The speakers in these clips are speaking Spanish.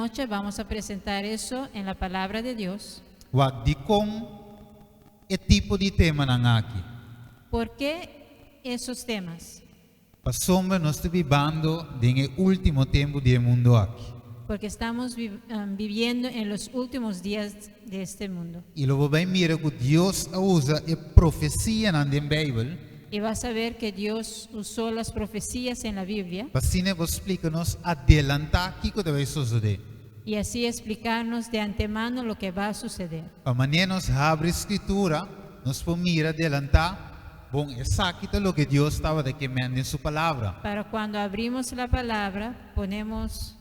noche vamos a presentar eso en la palabra de Dios. Wag di kong e tipo di tema ng aki. ¿Por qué esos temas? Pasomba nós te vivendo em último tempo do mundo aqui. Porque estamos viviendo en los últimos días de este mundo. E lo vai mira que Deus usa e profecia na Bíblia. Y vas a ver que Dios usó las profecías en la Biblia. Assim vos explica-nos adelantar o que vai suceder. Y así explicarnos de antemano lo que va a suceder. A maneira nos abre a escritura, nos podemos mirar adelantar, bom, exacto lo que Deus estava queimando em sua palavra. Para cuando abrimos la palabra, podemos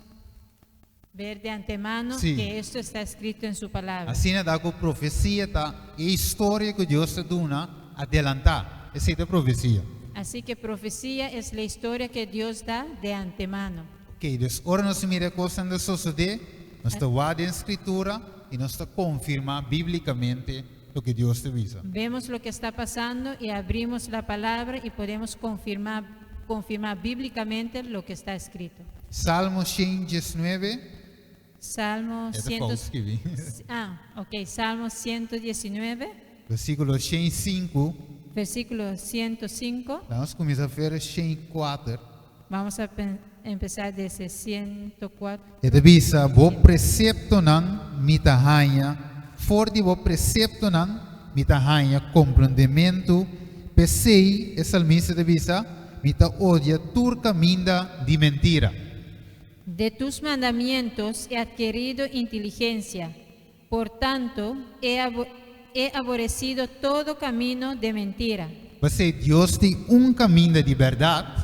ver de antemano Sí. que esto está escrito en su palabra. Assim dá com profecia tá e história que Deus te dá adelantar. Essa é a profecia. Así que profecía es la historia que Dios da de antemano. Ok, dus ora nós mira coisa que suceder, nós está guardando a escritura e nós está confirmar biblicamente o que Deus te avisa. Vemos lo que está pasando y abrimos la palabra y podemos confirmar bíblicamente lo que está escrito. Salmo 119, Salmo é da 100, Paulo escrevi. Salmo 119, Versículo 105, versículo 105. nós começamos a ver 104. Vamos a empezar desde 104. E avisa, bo precepto nan mitahanha, for de bo precepto nan mitahanha, compreendimento, pesei, e salmista avisa, mita odia turca minda de mentira. De tus mandamientos he adquirido inteligencia, por tanto he aborrecido todo camino de mentira. Você, Deus tem caminho de verdade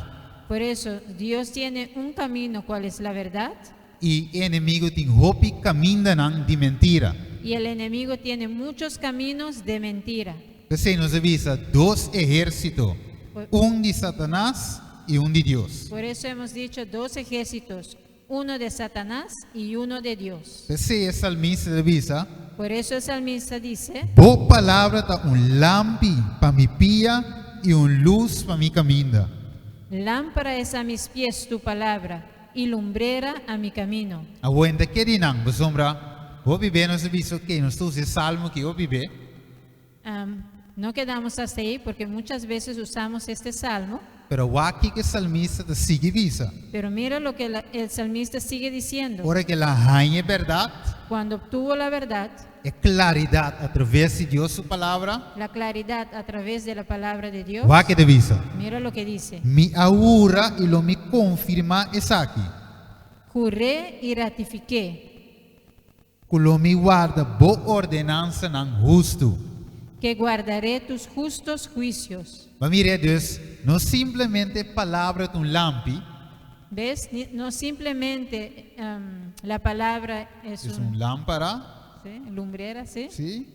Por eso Dios tiene un camino, ¿cuál es la verdad? e o inimigo tem outro caminho de mentira. Y el enemigo tiene muchos caminos de mentira. Você nos avisa dois exércitos, de Satanás e de Deus. Por eso hemos dicho dos ejércitos, uno de Satanás y uno de Dios. Você, o salmista avisa, Por eso el salmista dice, boa palavra tá lampi para mi pia e luz para mi caminho. lámpara es a mis pies tu palabra y lumbrera a mi camino. Aguenta que dinang, besombra, vou viver nos aviso que nos esse salmo que eu viver, No quedamos hasta ahí porque muchas veces usamos este salmo, pero o aqui que salmista te sigue visa. pero mira lo que el salmista sigue diciendo. Ora que la rainha é verdade, Cuando obtuvo la verdad, é claridade através de Deus sua palavra, la claridad a través de la palabra de Dios, o aqui te visa. mira lo que dice. Me aura e lo me confirma essa aqui. Juré y ratifiqué Que lo me guarda boa ordenança nan justo. que guardaré tus justos juicios. Mas mire Deus, não simplesmente palavra de lampi, ¿Ves? No simplemente la palabra es é lámpara, ¿sí? Lumbrera, ¿sí? sim?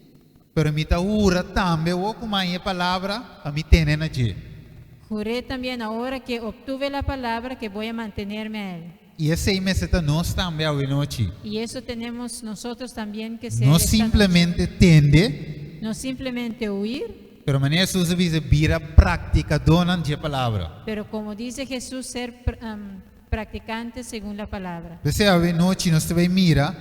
Pero me aura também o como é palavra a me ter na dia. Juré también ahora que obtuve la palabra que voy a mantenerme a él. E esse aí meseta nós também ao noite. Y eso tenemos nosotros también que ser. Não esta simplesmente tende, noche. No simplemente huir, pero maneira Jesus avisa vira prática dona de palavra. pero como dice Jesús, ser practicante según la palabra. Você a noite nós também mira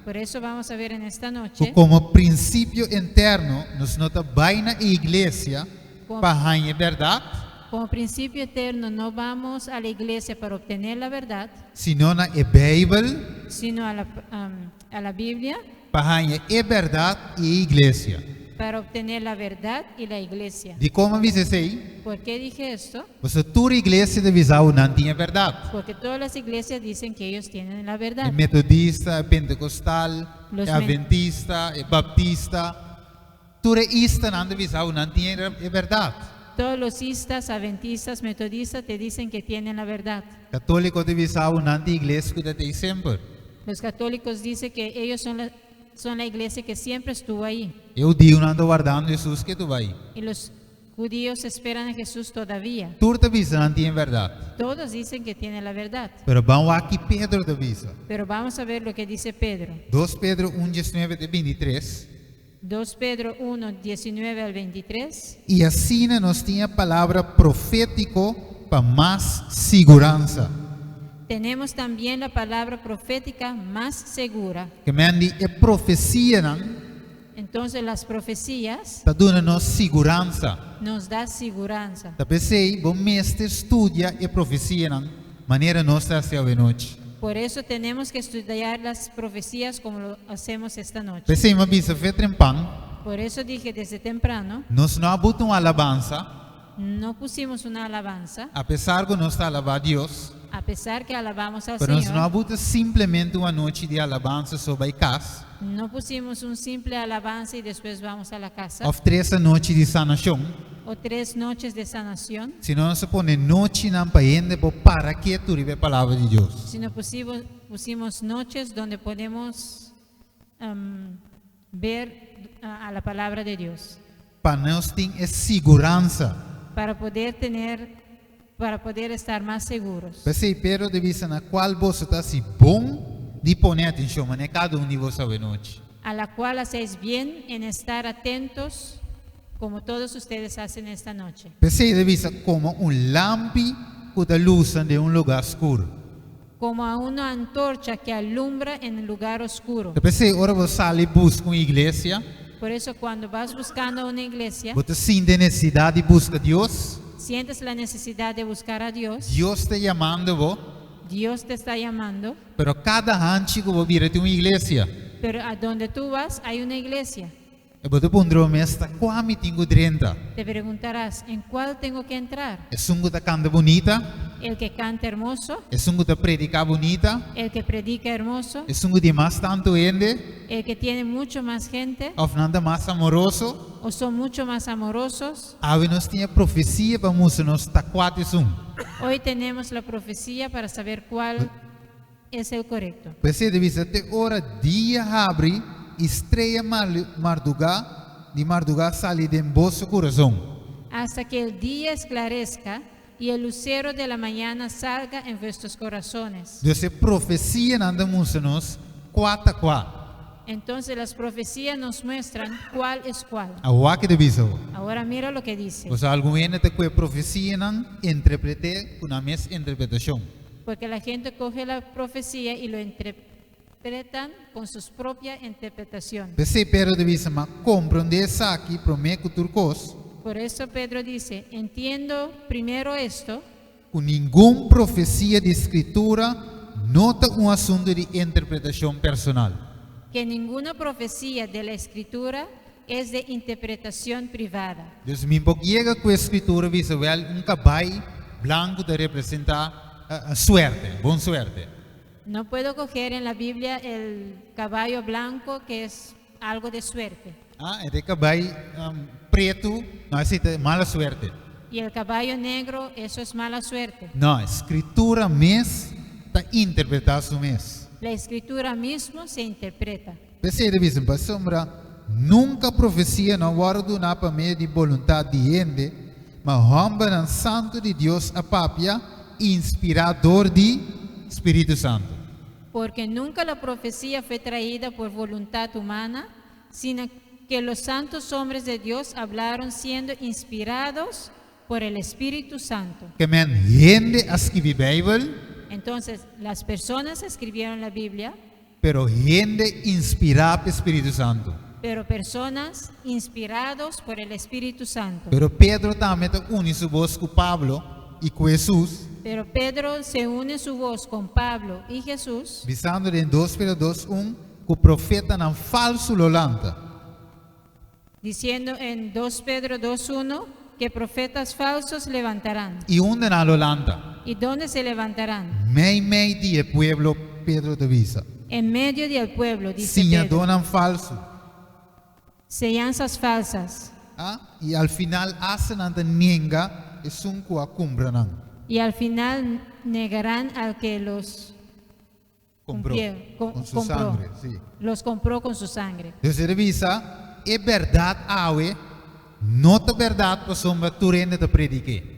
Por eso vamos a ver en esta noche como princípio interno nos nota vai na igreja Como- para rainha verdade, como principio eterno, no vamos a la iglesia para obtener la verdad, senão na Bíblia sino a la Biblia para rainha é verdade e igreja. para obtener la verdad y la iglesia. De como avisa sei, ¿Por qué dije esto? você toda igreja de visão não tinha verdade. Porque todas las iglesias dicen que ellos tienen la É verdad. metodista, é pentecostal, Los é men- adventista, é baptista. Toda ista não de visão não tinha é verdade. Todos los istas, adventistas, metodistas te dicen que tienen la verdad. Católico de visão não tem igreja que tem sempre. Los católicos dicen que ellos son la iglesia que siempre estuvo ahí. Eu digo não estou guardando Jesus que tu vai. Y los judíos esperan a Jesús todavía. Toda visão não tem verdade. Todos dicen que tienen la verdad. Pero vamos aqui Pedro de visa. Pero vamos a ver lo que dice Pedro. 2 Pedro 1:19 de 23. 2 Pedro 1, 19 al 23. E assim nos tinha palavra profético para mais segurança. tenemos también la palabra profética más segura. Que men die profecia nan Entonces las profecías ta dona nos segurança. nos da segurança. Ta pensei, bom mestre estudia profecia nan maneira nós está se a noite. Por eso tenemos que estudiar las profecías como lo hacemos esta noche. Pensei, uma bisa fe trempan, Por eso dije desde temprano, nós não abutam alabança, no pusimos una alabanza, apesar que nós está alabar Deus, a pesar que alabamos al pero nós não Señor, abuta simplesmente uma noite de alabança sobre a casa, no pusimos un simple alabanza y después vamos a la casa, ou três noite de sanação, o 3 noches de sanación, senão nós põe noite na paende para que tu ribe a palavra de Deus. sino pusimos noches donde podemos ver a la palabra de Dios, Para nós tem segurança. para poder estar más seguros. Pensei, pero de vista na qual você está se bom de pôr atenção, mas cada de vocês noite. A la cual hacéis bien en estar atentos, como todos ustedes hacen esta noche. Pensei de vista como lampi que da luz de lugar escuro. Como a una antorcha que alumbra en el lugar oscuro. Eu pensei, ora você sai busca uma igreja, Por eso cuando vas buscando una iglesia, você sente necessidade de buscar Deus, sientes la necesidad de buscar a Dios, Deus está chamando você, Dios te está llamando, pero cada antigo vai vir a uma igreja. pero a donde tú vas hay una iglesia. E você pondrá esta qual me tenho 30. Te preguntarás, ¿en cuál tengo que entrar? É um que canta bonita, ¿El que canta hermoso? é um que predica bonita, ¿El que predica hermoso? é um que mais tanto gente, ¿El que tiene mucho más gente? ou nada mais amoroso. ¿O son mucho más amorosos? Ave nós tinha profecia para mostrar nós está quatro Hoy tenemos la profecía para saber cuál es el correcto. Pensei de vista até hora dia abre estreia de madrugada sale de vosso coração. Hasta que el día esclarezca y el lucero de la mañana salga en vuestros corazones. Deus é profecia nanda mostra nós quatro a quatro. Entonces las profecías nos muestran cuál es cuál. A waque de visa. Ahora mira lo que dice. Você algum ene te que profecia nan interprete com a mesma interpretação. Porque la gente coge la profecía y lo interpretan con sus propias interpretaciones. Pensei pero de vista mas compreender isso aqui prometo turcos. Por eso Pedro dice, entiendo primero esto, Com nenhuma profecia de escritura nota assunto de interpretação personal. que ninguna profecía de la escritura es de interpretación privada. Dus min pok llega com a escritura visual caballo branco de representar suerte, boa suerte. No puedo coger en la Biblia el caballo blanco que es algo de suerte Este caballo preto não é mala suerte. y el caballo negro, eso es mala suerte. Não, a escritura mesmo está interpretando mesmo. La escritura mismo se interpreta. Pensei de vista para sombra, nunca profecia não guardo na para meio de vontade de gente, mas romba no santo de Deus a papia, inspirador de Espírito Santo. Porque nunca la profecía fue traída por voluntad humana, sino que los santos hombres de Dios hablaron siendo inspirados por el Espíritu Santo. Que men gente escreve Bíblia, Entonces, las personas escribieron la Biblia, pero gente inspirada por Espírito Santo. pero personas inspirados por el Espíritu Santo. Pero Pedro também une sua voz com Pablo e com Jesus, Pero Pedro se une su voz con Pablo y Jesús, visando em 2 Pedro 2:1 que o profeta não falso lolanta. diciendo en 2 Pedro 2:1 que profetas falsos levantarán. E onde não lolanta? ¿Y dónde se levantarán? Meio de pueblo Pedro te visa. En medio del pueblo, dice Sim, Pedro. donan falso. Seanzas falsas. E al final hacen ante nienga e sunco a cumbranan. Y al final negarán al que los Compró con su compró. sangre. Sí. Los compró con su sangre. Entonces revisa, é verdade awe, não é verdade para sombra tu rende te predique.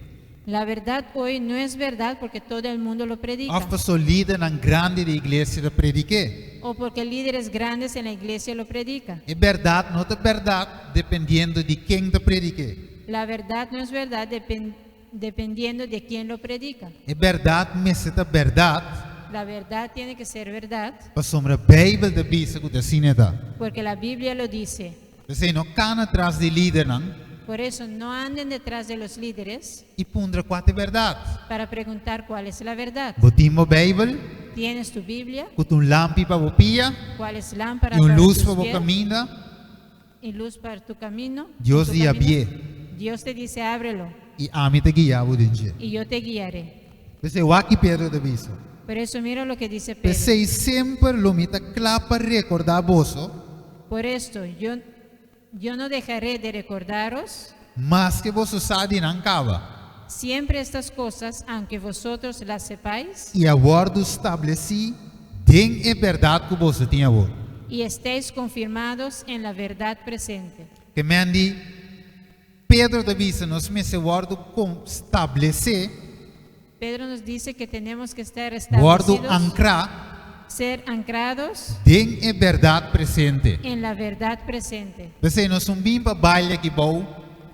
La verdad hoy no es verdad porque todo el mundo lo predica. Of para líder na grande de igreja te predique. O porque líderes grandes en la iglesia lo predican. É verdade, não é verdade, dependendo de quem te predique. La verdad no es verdad dependiendo de quién lo predica. É verdade, mas é verdade, La verdad tiene que ser verdad, Pastor a Bijbel de bisa que assim está. porque la Biblia lo dice. Você não can atrás de líder não Por eso no anden detrás de los líderes e pondra qual é verdade. para preguntar cuál es la verdad. Botimo Bijbel, ¿Tienes tu Biblia? com lampi para o pia ¿Cuál es lámpara e para luz tus para o pies caminho. y luz para tu camino? Deus tu dia camino? bie Dios te dice, ábrelo e a mim te guiar o dinge. y yo te guiaré. Você o aqui Pedro de bisa. Por eso mira lo que dice Pedro. Você sempre lo mita clapa recordar vosso, Por esto yo no dejaré de recordaros mas que vosso sabe não acaba. siempre estas cosas, aunque vosotros las sepáis E agora estabeleci den é verdade que vosso tinha agora. y estéis confirmados en la verdad presente. Que mendi Pedro de bisa nos me se guardo com estabelecer, Pedro nos dice que tenemos que estar guardo establecidos, ancrar ser anclados den é verdade presente. en la verdad presente. Você não são bem para baile aqui bom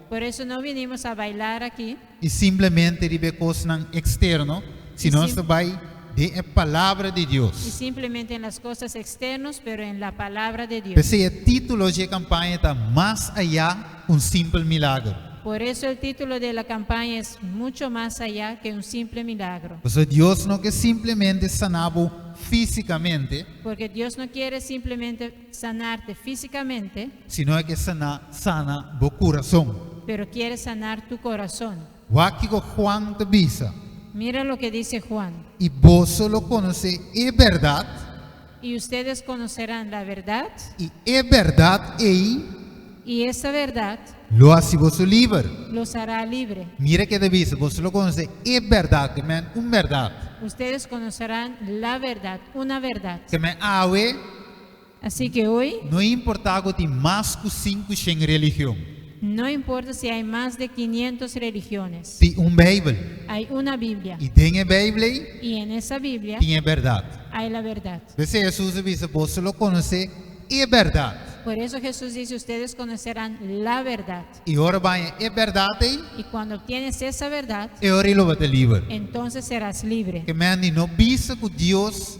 Por eso no vinimos a bailar aquí, e simplesmente ribe coisas externo, senão sim- você vai de a palavra de y Deus. simplemente en las cosas externas, pero en la palabra de Dios. Você o título de campanha está mais allá um simples milagre. Por eso el título de la campaña es mucho más allá que un simple milagro. Porque Deus não quer simplesmente sanavo fisicamente, Porque Dios no quiere simplemente sanarte físicamente, sino que sana o coração. pero quiere sanar tu corazón. O aqui com Juan de Bisa, Mira lo que dice Juan. e vos lo conhece é verdade, Y ustedes conocerán la verdad, e é verdade y esa verdad lo hace vosso livre. los hará libre. Mira que de Bisa, vos lo conhece é verdade, que man, verdade. Ustedes conocerán la verdad, una verdad. Que man awe, Así que hoy não importa que tem mais que 5 sem religião. no importa si hay más de 500 religiones, Tem Bíblia, hay una Biblia, e tem a Bíblia, y en esa Biblia tem a verdade. hay la verdad. Você Jesus avisa, vos lo conhece é verdade. Por eso Jesús dice, ustedes conocerán la verdad. E ora vai é verdade, Y cuando obtienes esa verdad, e ora ele vai te livre. entonces serás libre. Que man não bisa que Deus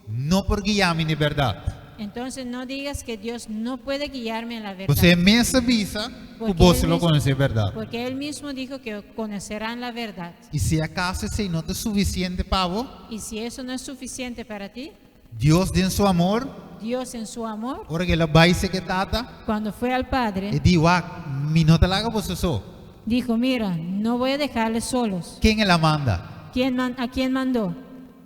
não por guiar-me na verdade. Entonces no digas que Dios no puede guiarme en la verdad. Você mesmo avisa que Porque vos él lo mismo- conhece verdade. Porque Él mismo dijo que conocerán la verdad. E se acaso se não é suficiente para vos, Y si eso no es suficiente para ti, Deus em seu amor, Dios en su amor, ora que ela vai se que tata, cuando fue al e Padre, diz, me não te laga você só. dijo, mira, no voy a dejarles solos. Quem ela manda? ¿A quién mandó?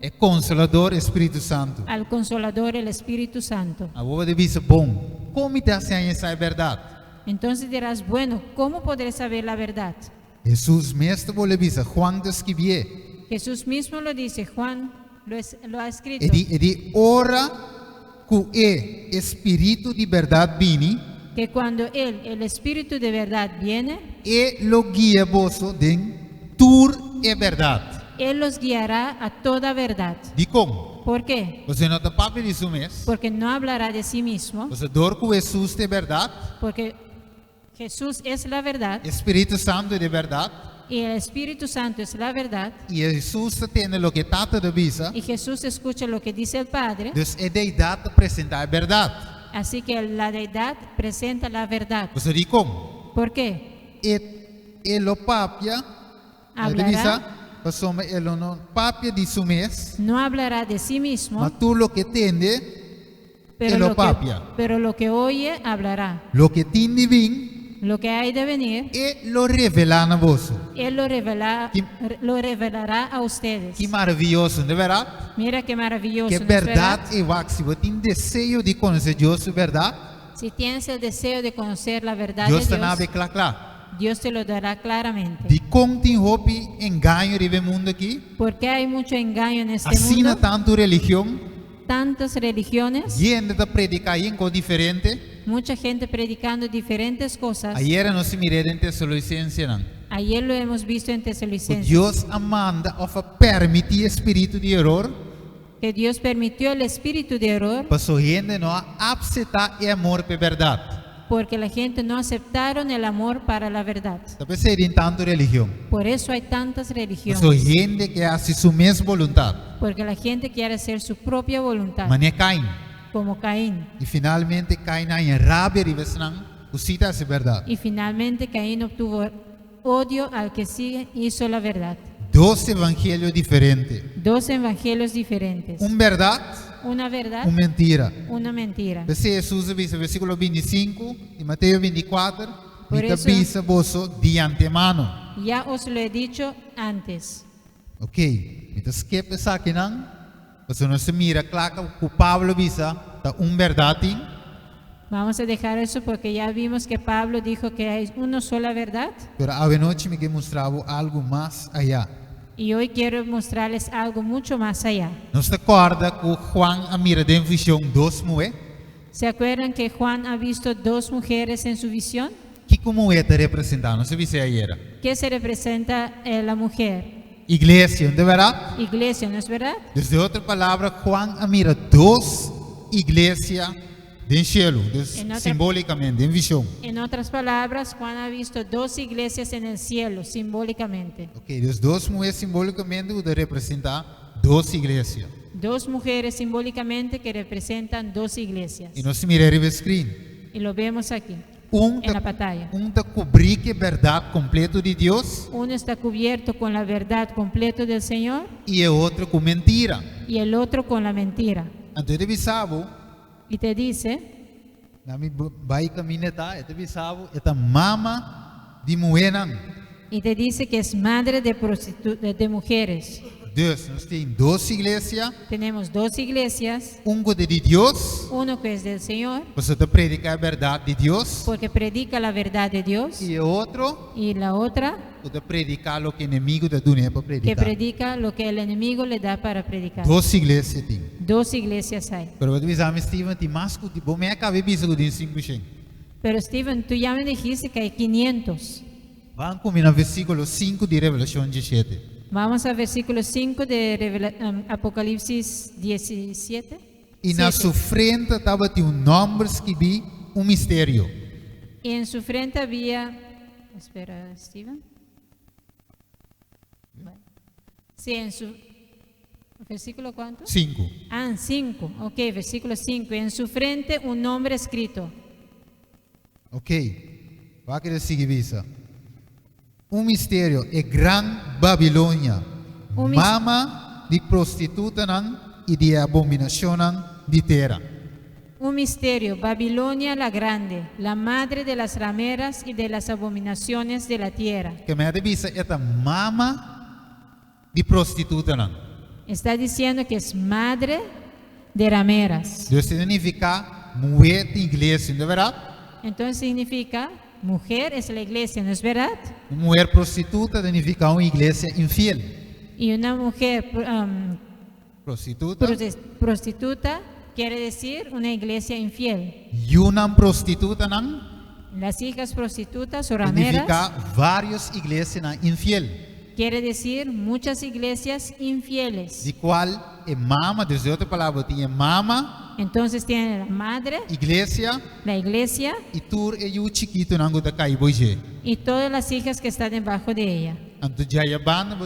É Consolador Espírito Santo. Al Consolador, el Espíritu Santo. A boa de bisa, bom, como te assim essa verdade? Entonces dirás, bueno, ¿cómo podré saber la verdad? Jesus mesmo vole bisa, Juan de escrever. Jesús mismo lo dice, Juan lo ha escrito. E di ora que é Espírito de verdade vini, Que cuando Él, el Espíritu de verdad, viene, e lo guia vosso den tur é verdade. Él los guiará a toda verdad. Di como? ¿Por qué? Você não está papo disso mesmo? Porque no hablará de sí mismo, Você dor que Jesus é verdade, porque Jesús es la verdad Espírito Santo é de verdade, y el Espíritu Santo es la verdad, e Jesus tem o que trata de bisa, y Jesús escucha lo que dice el Padre, dus é deidade apresentar a verdade. así que la deidad presenta la verdad. Você di como? ¿Por qué? E lo papia, Hablará, Pasoma ele não papia de su mês, no hablará de sí mismo, mas tu lo que tende, pero lo lo, papia. pero lo que oye hablará. lo que tende vim, Lo que hay de venir, e lo revela na vosso. Él lo revelará a ustedes. Que maravilhoso, não é verdade? Mira qué maravilloso. Que ¿no es verdad? verdade é o que se você tem desejo de conhecer Deus, verdade? Si tienes el deseo de conocer la verdad Deus de está na Dios, claro. Dios te lo dará claramente. De como tem roupa engano de mundo aqui, Porque hay mucho engaño en este assim mundo, tanto religião, tantas religiones, gente está predicar em coisa diferente. mucha gente predicando diferentes cosas. Ayer não se mirei em Tesalonicenses, não. Ayer lo hemos visto en Tesalonicenses, Deus amanda ou permite espírito de erro, que Dios permitió el espíritu de error para sua gente não aceitar e amor pela verdade. porque la gente no aceptaron el amor para la verdad. Talvez seria tanto religião. Por eso hay tantas Mas religiones, a gente que hace sua mesma vontade. porque la gente quiere hacer su propia voluntad, Mas é Caim. como Caín. E finalmente Caim na rabia e vesnang usita essa verdade. Y finalmente Caín obtuvo odio al que sí hizo la verdad. Dois evangelhos diferentes. Dos evangelios diferentes. Verdade, Una verdad, mentira. una mentira. Você Jesus diz versículo 25 de Mateus 24, Por mita eso- bisa vosso de antemano. Ya os lo he dicho antes. Ok, mita skip essa aqui não. Você não se mira claro que o Pablo bisa tá verdade. Vamos a dejar eso porque ya vimos que Pablo dijo que hay una sola verdad. Pero a noite me que mostrava algo mais allá. Y hoy quiero mostrarles algo mucho más allá. Não se acorda que Juan a mira de visão dos mulheres? ¿Se acuerdan que Juan ha visto dos mujeres en su visión? Que como é te representar? Não se visse ayer. ¿Qué se representa la mujer? Igreja, de verdade? Iglesia, ¿no es verdad? Desde outra palavra, Juan a mira dos igrejas de cielo, En otra- simbolicamente, em visão. En otras palabras, Juan ha visto dos iglesias en el cielo, simbólicamente. Ok, dos duas mulheres simbolicamente o de representar duas igrejas. Dos mujeres simbólicamente que representan dos iglesias. E nós se mirar o screen. Y lo vemos aquí, Um en la tá, pantalla. tá cobrir que verdade completa de Deus Uno está cubierto con la verdad completa del Señor e o outro com mentira. y el otro con la mentira. Então ele bisavo, Y te dice, na mi vai caminhar, ele bisavo, esta mama de moenan. y te dice que es madre de mujeres. Deus, nós temos duas igrejas, Tenemos dos iglesias, de Deus, uno que es del Señor, você te predica a verdade de Deus, porque predica la verdad de Dios, e o outro, y la otra você predicar o que o inimigo da dunia para que predicar. predica lo que el enemigo le da para predicar. Duas igrejas tem. Dos iglesias hay. Pero eu avisar Steven, tem mais que bom me acabei bisa com 5%. Pero Steven, tú ya me dijiste que hay 500. Vamos comigo no versículo 5 de Revelação 17. Vamos al versículo 5 de Apocalipsis 17. E na 7. sua frente estava nome escrito mistério. Y en su frente había, espera, Steven. Bueno. Sí, en su versículo ¿cuánto? 5. Ah, 5. Ok, versículo 5. Y en su frente un nombre escrito. Ok. Vai querer seguir visa. Mistério é Gran Babilônia, mis- mama de prostituta e de abominação de terra. Un misterio, Babilonia la grande, la madre de las rameras y de las abominaciones de la tierra. Que me visa esta mama de prostituta Está diciendo que es madre de rameras. Deus significa mulher de igreja, não é verdade? Entonces significa, mujer es la iglesia, ¿no es verdad? Mulher prostituta significa uma igreja infiel. Y una mujer Prostituta. prostituta quiere decir una iglesia infiel. E uma prostituta Las hijas prostitutas o rameras significa várias igrejas infiel. quiere decir muchas iglesias infieles. De qual é mama, desde outra palavra, tinha mama, Entonces tiene la madre, igreja, la iglesia e tur é o chiquito nango da caiboje. y todas las hijas que están debajo de ella. Então já é banda,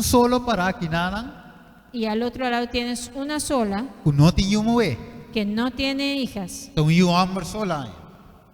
solo para aqui Y al otro lado tienes una sola que não tem uma mulher. que no tiene hijas. Então é homem sola.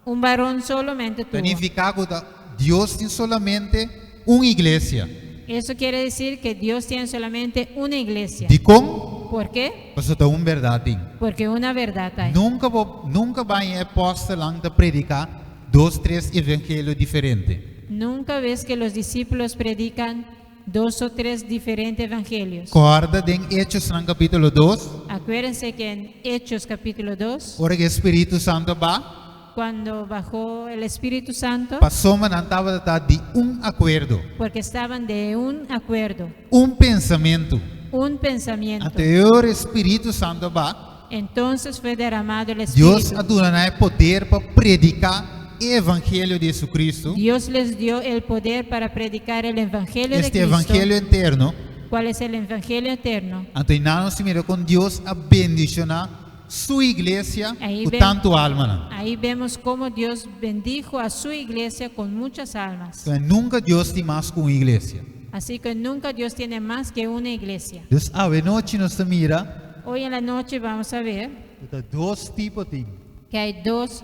Un varón solamente tuvo. Significa que Deus tem solamente uma igreja. Eso quiere decir que Dios tiene solamente una iglesia. De como? ¿Por qué? Porque está uma verdade. Porque una verdad hay. Nunca vai apóstolo de predicar 2, 3 evangelhos diferentes. Nunca ves que los discípulos predican 2 o 3 diferentes evangelios. Acorda em Hechos no capítulo 2, Acuérdense que en Hechos capítulo 2, ora que o Espírito Santo va, cuando bajó el Espíritu Santo, passou mas não estava de acordo, porque estaban de un acuerdo, pensamento. un pensamiento. Anterior Espírito Santo va, Entonces fue derramado el Deus Espíritu. aduna poder para predicar o evangelho de Jesus Cristo. Dios les dio el poder para predicar el evangelio de Este Cristo. evangelho eterno. ¿Cuál es el evangelio eterno? Então não se mira com Deus a bendicionar su iglesia Ahí con ven- tanto alma. Nan. Ahí vemos cómo Dios bendijo a su iglesia con muchas almas. Então, nunca Deus tem mais com igreja. Así que nunca Dios tiene más que una iglesia. Dus a noite nós mira, Hoy en la noche vamos a ver tem dois tipos de que hay dos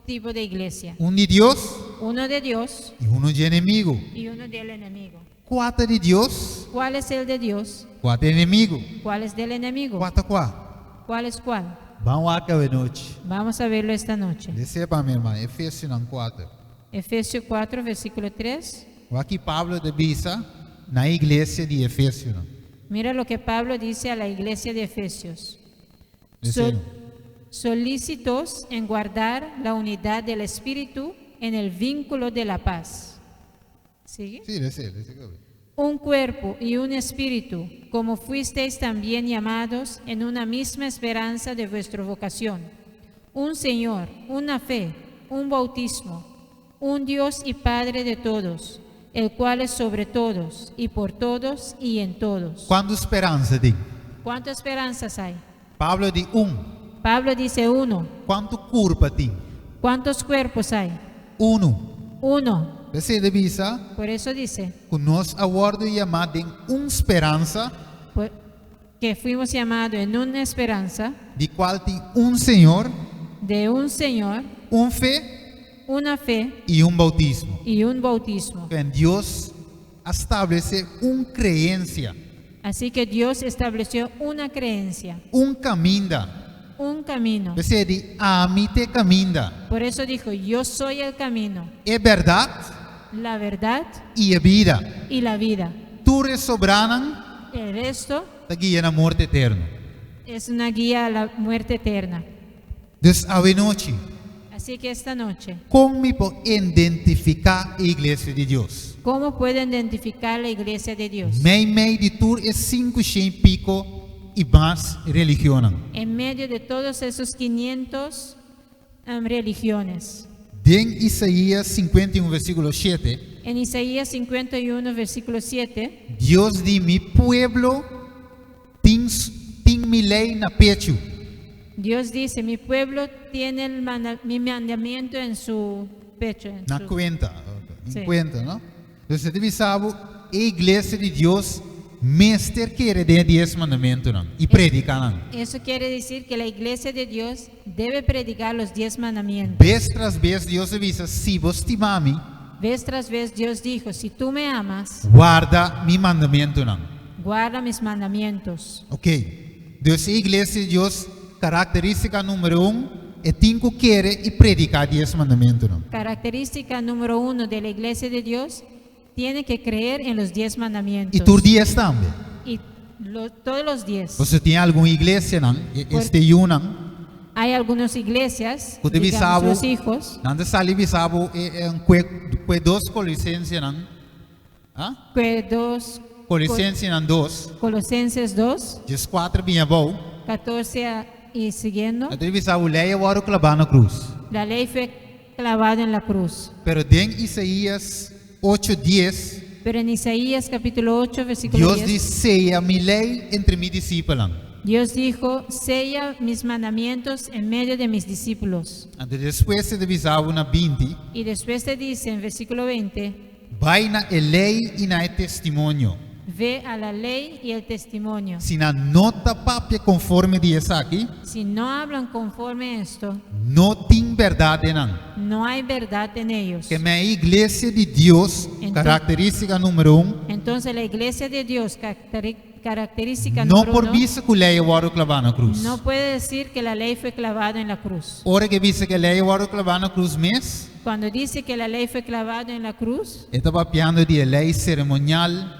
tipos de iglesia. de Deus Uno de Dios e de inimigo. y uno del enemigo. Quatro de Deus, ¿Cuál es el de Dios? quatro de inimigo. ¿Cuál es del enemigo? Quatro. ¿Cuál es cuál? Vamos a noite. Vamos a verlo esta noche. Desce para minha irmã, Efésios 4. Efesios 4, versículo 3. Aqui Pablo de Bisa na igreja de Efésios. Mira lo que Pablo dice a la iglesia de Efesios. Desce. Sol- solícitos en guardar la unidad del Espíritu en el vínculo de la paz. ¿Sigue? Sim, desce. Un cuerpo y un espíritu, como fuisteis también llamados en una misma esperanza de vuestra vocación. Un Señor, una fe, un bautismo, un Dios y Padre de todos, el cual es sobre todos y por todos y en todos. Quando esperança tem? ¿Cuántas esperanzas hay? Pablo de Pablo dice uno. Quanto culpa tem? ¿Cuántos cuerpos hay? Uno. Desce de Bisa, Por eso dice nós agora chamado em esperança, que fuimos llamados en una esperanza de qual tem Senhor, de un Señor, fé una fe e bautismo. y un bautismo. Então, Deus estabelece creencia, Así que Dios estableció una creencia, caminho. un camino. Você de a mim te caminho. Por eso dijo, yo soy el camino, É verdade la verdad e a vida. y la vida. Tu soberano El resto te guia na morte eterna. es una guía a la muerte eterna. Dus a noite, Así que esta noche, como me pode identificar a igreja de Deus? ¿cómo pueden identificar la iglesia de Dios? Meio de tudo é 500 pico e mais religião. En medio de todos esos 500 religiones. En Isaías 51, versículo 7, En Isaías 51, versículo 7, Deus diz: mi pueblo tem mi lei na pecho. Dios dice, mi pueblo tiene mi mandamiento en su pecho. Na su- conta. Sí. Em conta, não? Então, você deve saber, a igreja de Deus, mestre quer de 10 mandamentos, não? E predicar, não? Eso quiere decir que la iglesia de Dios debe predicar los 10 mandamientos. Vez tras vez, Deus avisa: se você te ama, Vez tras vez Dios dijo, si tú me amas, guarda mi mandamento, não? guarda mis mandamientos. Ok. Então, a igreja de Deus, característica número 1, é tem que querer e predicar 10 mandamentos, não? Característica número 1 de la iglesia de Dios, tiene que creer en los 10 mandamientos. E tu dias também. Y todos los 10. Você tem alguma igreja, não? Este não? Hay algunas iglesias, Você digamos, sabe, los hijos, não sabe, sabe, é dois Colossenses, não? Ah? que Colossenses, não, dois. Colosenses 2, Diz 4, bem bom. 14 y siguiendo, Você sabe, leia agora clavar na cruz. la ley fue clavada en la cruz. Pero em Isaías 8:10, Pero en Isaías capítulo 8, versículo Deus 10, diz: seja mi lei entre mis discípulos. Dios dijo, sella mis mandamientos en medio de mis discípulos. Depois você deve saber na 20, Y después te dice en versículo 20, vai na lei e na testemunho. ve a la ley y el testimonio. Se na nota papia conforme diz aqui, Si no hablan conforme a esto, não tem verdade não. no hay verdad en ellos. Que a igreja de Deus, Então- característica número 1, Entonces la iglesia de Dios, característica não número por 1, vista que a lei agora clavar na cruz. no puede decir que la ley fue clavada en la cruz. Ora que vista que a lei agora clavar na cruz mesmo, Cuando dice que la ley fue clavada en la cruz, estava papiando de lei cerimonial,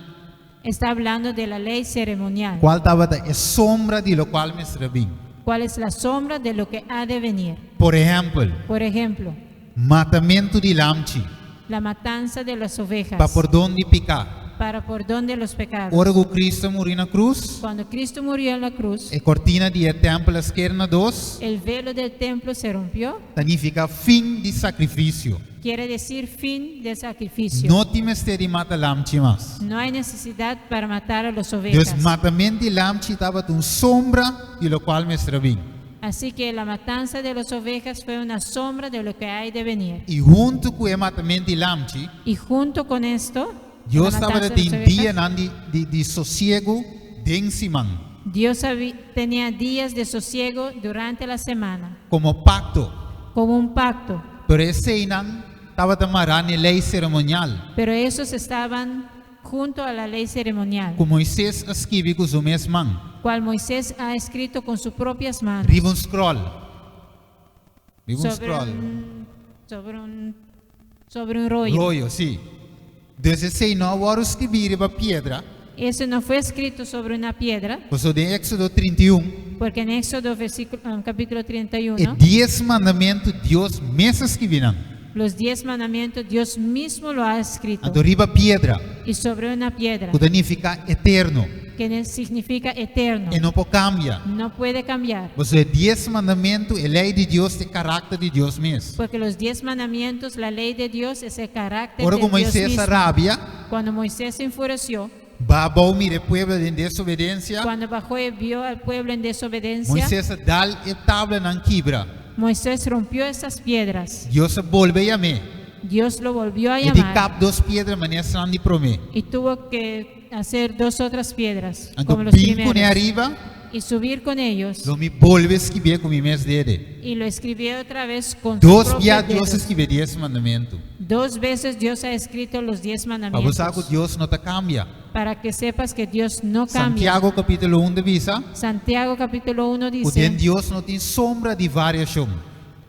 está hablando de la lei ceremonial. qual estava a sombra de lo qual me servi. ¿Cuál es la sombra de lo que ha de venir? Por exemplo, Por ejemplo, matamento de lamchi, la matanza de las ovejas para por donde picar. para perdón de los pecados. Ora que Cristo murió na cruz, Cuando Cristo murió en la cruz, a cortina de templo esquerda 2, el velo del templo se rompió, significa fim de sacrifício. quiere decir fin del sacrificio. Não tem mistério de matar lamchi mais. No hay necesidad para matar a las Deus ovejas. matamento de lamchi estava com sombra de lo qual me servi. Así que la matanza de las ovejas fue una sombra de lo que hay de venir. E junto com o matamento de lamchi, Y junto con esto, Deus la estava matanza de las de dia ovejas, de sossego de Simão, Dios tenía días de sosiego durante la semana, como pacto. como un pacto. Pero esse não estava tamarando a lei cerimonial, Pero esos estaban junto a la ley ceremonial, como Moisés escreve com o mesmo mão. cual Moisés ha escrito con sus propias manos Ribbon scroll. Ribbon sobre scroll. sobre un rollo. Rollo, sim. Dus esse não agora escrever para pedra. Eso no fue escrito sobre una piedra, Pois o de Éxodo 31, porque en Éxodo capítulo e 31, 10 mandamentos Deus mesmo escreveram. los 10 mandamientos Dios mismo lo ha escrito, Então riba pedra, y sobre una piedra, que significa eterno, que significa eterno, e não pode cambiar. no puede cambiar, Pois o 10 mandamentos é lei de Deus, é caráter de Deus mesmo. porque los 10 mandamientos, la ley de Dios es el carácter Ora de com Dios Moisés mismo. a rábia, Cuando Moisés se enfureció, babou mire pueblo de desobediência, cuando bajó y vio al pueblo en desobediencia, Moisés dal e tabla na quebra. Moisés rompió esas piedras. Deus volve a mim. Dios lo volvió a E de llamar cap dos pedras maneira de promê. y tuvo que hacer 2 otras piedras, Então como los bem com primeros, arriba, y subir con ellos, lo me volve a escrever com o mesmo dedo. y lo escribió otra vez con sus Dos propios dias Deus dedos. escreveu 10 mandamentos. 2 veces Dios ha escrito los 10 Para mandamientos, você que Deus não te cambia. para que sepas que Dios no cambia. Santiago capítulo 1 de visa, Santiago capítulo 1 o dice de Deus não tem sombra de variação.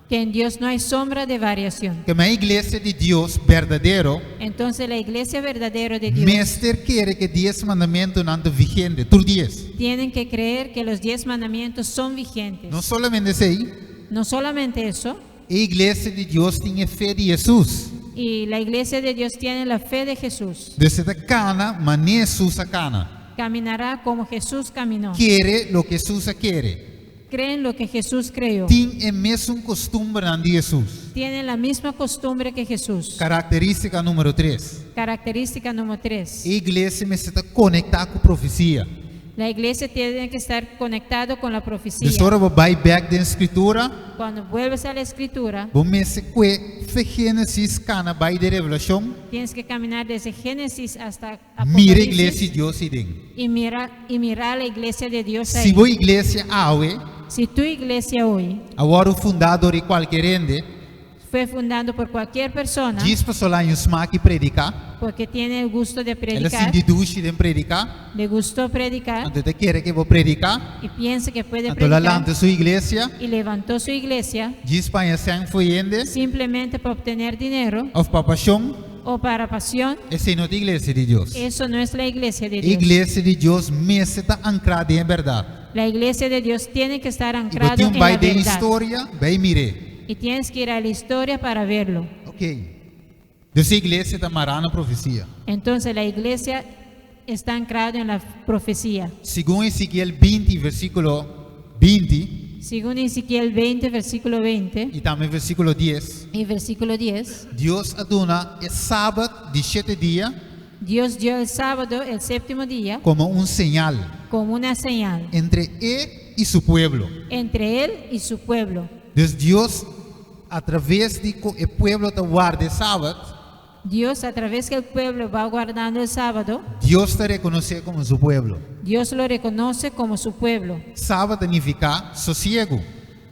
que en Dios no hay sombra de variación. Que a igreja de Deus verdadeiro, Entonces la iglesia verdadera de Dios Mestre quer que 10 mandamentos não estão vigentes, por 10. tienen que creer que los 10 mandamientos son vigentes. Não somente isso aí, No solamente eso, a igreja de Deus tem a fé de Jesus. y la iglesia de Dios tiene la fe de Jesús. Desde a cana, mas Jesus a cana. Caminará como Jesús caminó. Quer o que Jesus quer. Creen lo que Jesús creyó. Tem a mesma costumbre de Jesus. Tienen la misma costumbre que Jesús. Característica número 3. Característica número 3. A igreja está conectada com a profecia. La iglesia tiene que estar conectado con la profecía. De sora vai back da escritura, Cuando vuelves a la escritura, vamos se que Gênesis cana vai de revelação, tienes que caminar desde Génesis hasta mira a igreja de Apocalipsis Deus e den. y mirar la iglesia de Dios Se ahí. a igreja aue, Si tu iglesia hoy agora o fundador e qualquer ende, fue fundado por cualquier persona, diz para solar em smack e predicar, porque tiene el gusto de ela se predicar, deduz de predicar, le gustó predicar então te quer que vou predicar, y piensa que puede então lá predicar lanta sua igreja, y levantó su iglesia diz para sem foi ende, simplemente para obtener dinero of papaixão, o para pasión, essa não é a igreja de Deus. eso no es la iglesia de A Dios. igreja de Deus mesmo está ancrada em verdade. La iglesia de Dios tiene que estar E ancrado botar en la vai de verdad. história, vai mire. Y tienes que ir a la historia para verlo. Ok. Dessa igreja está marando a profecia. Entonces la iglesia está ancrada en la profecía. Segundo Ezequiel 20, versículo 20, Según Ezequiel 20, versículo 20 e também versículo 10, y versículo 10, Deus aduna o sábado de 7 dias Dios dio el sábado, el séptimo día, como señal como una señal entre Él y su pueblo. entre él y su pueblo. Entonces Dios, a través de que el pueblo te guarde el sábado, Dios, a través que el pueblo va guardando el sábado, Dios te reconoce como su pueblo. Dios lo reconoce como su pueblo. Sábado significa sosiego.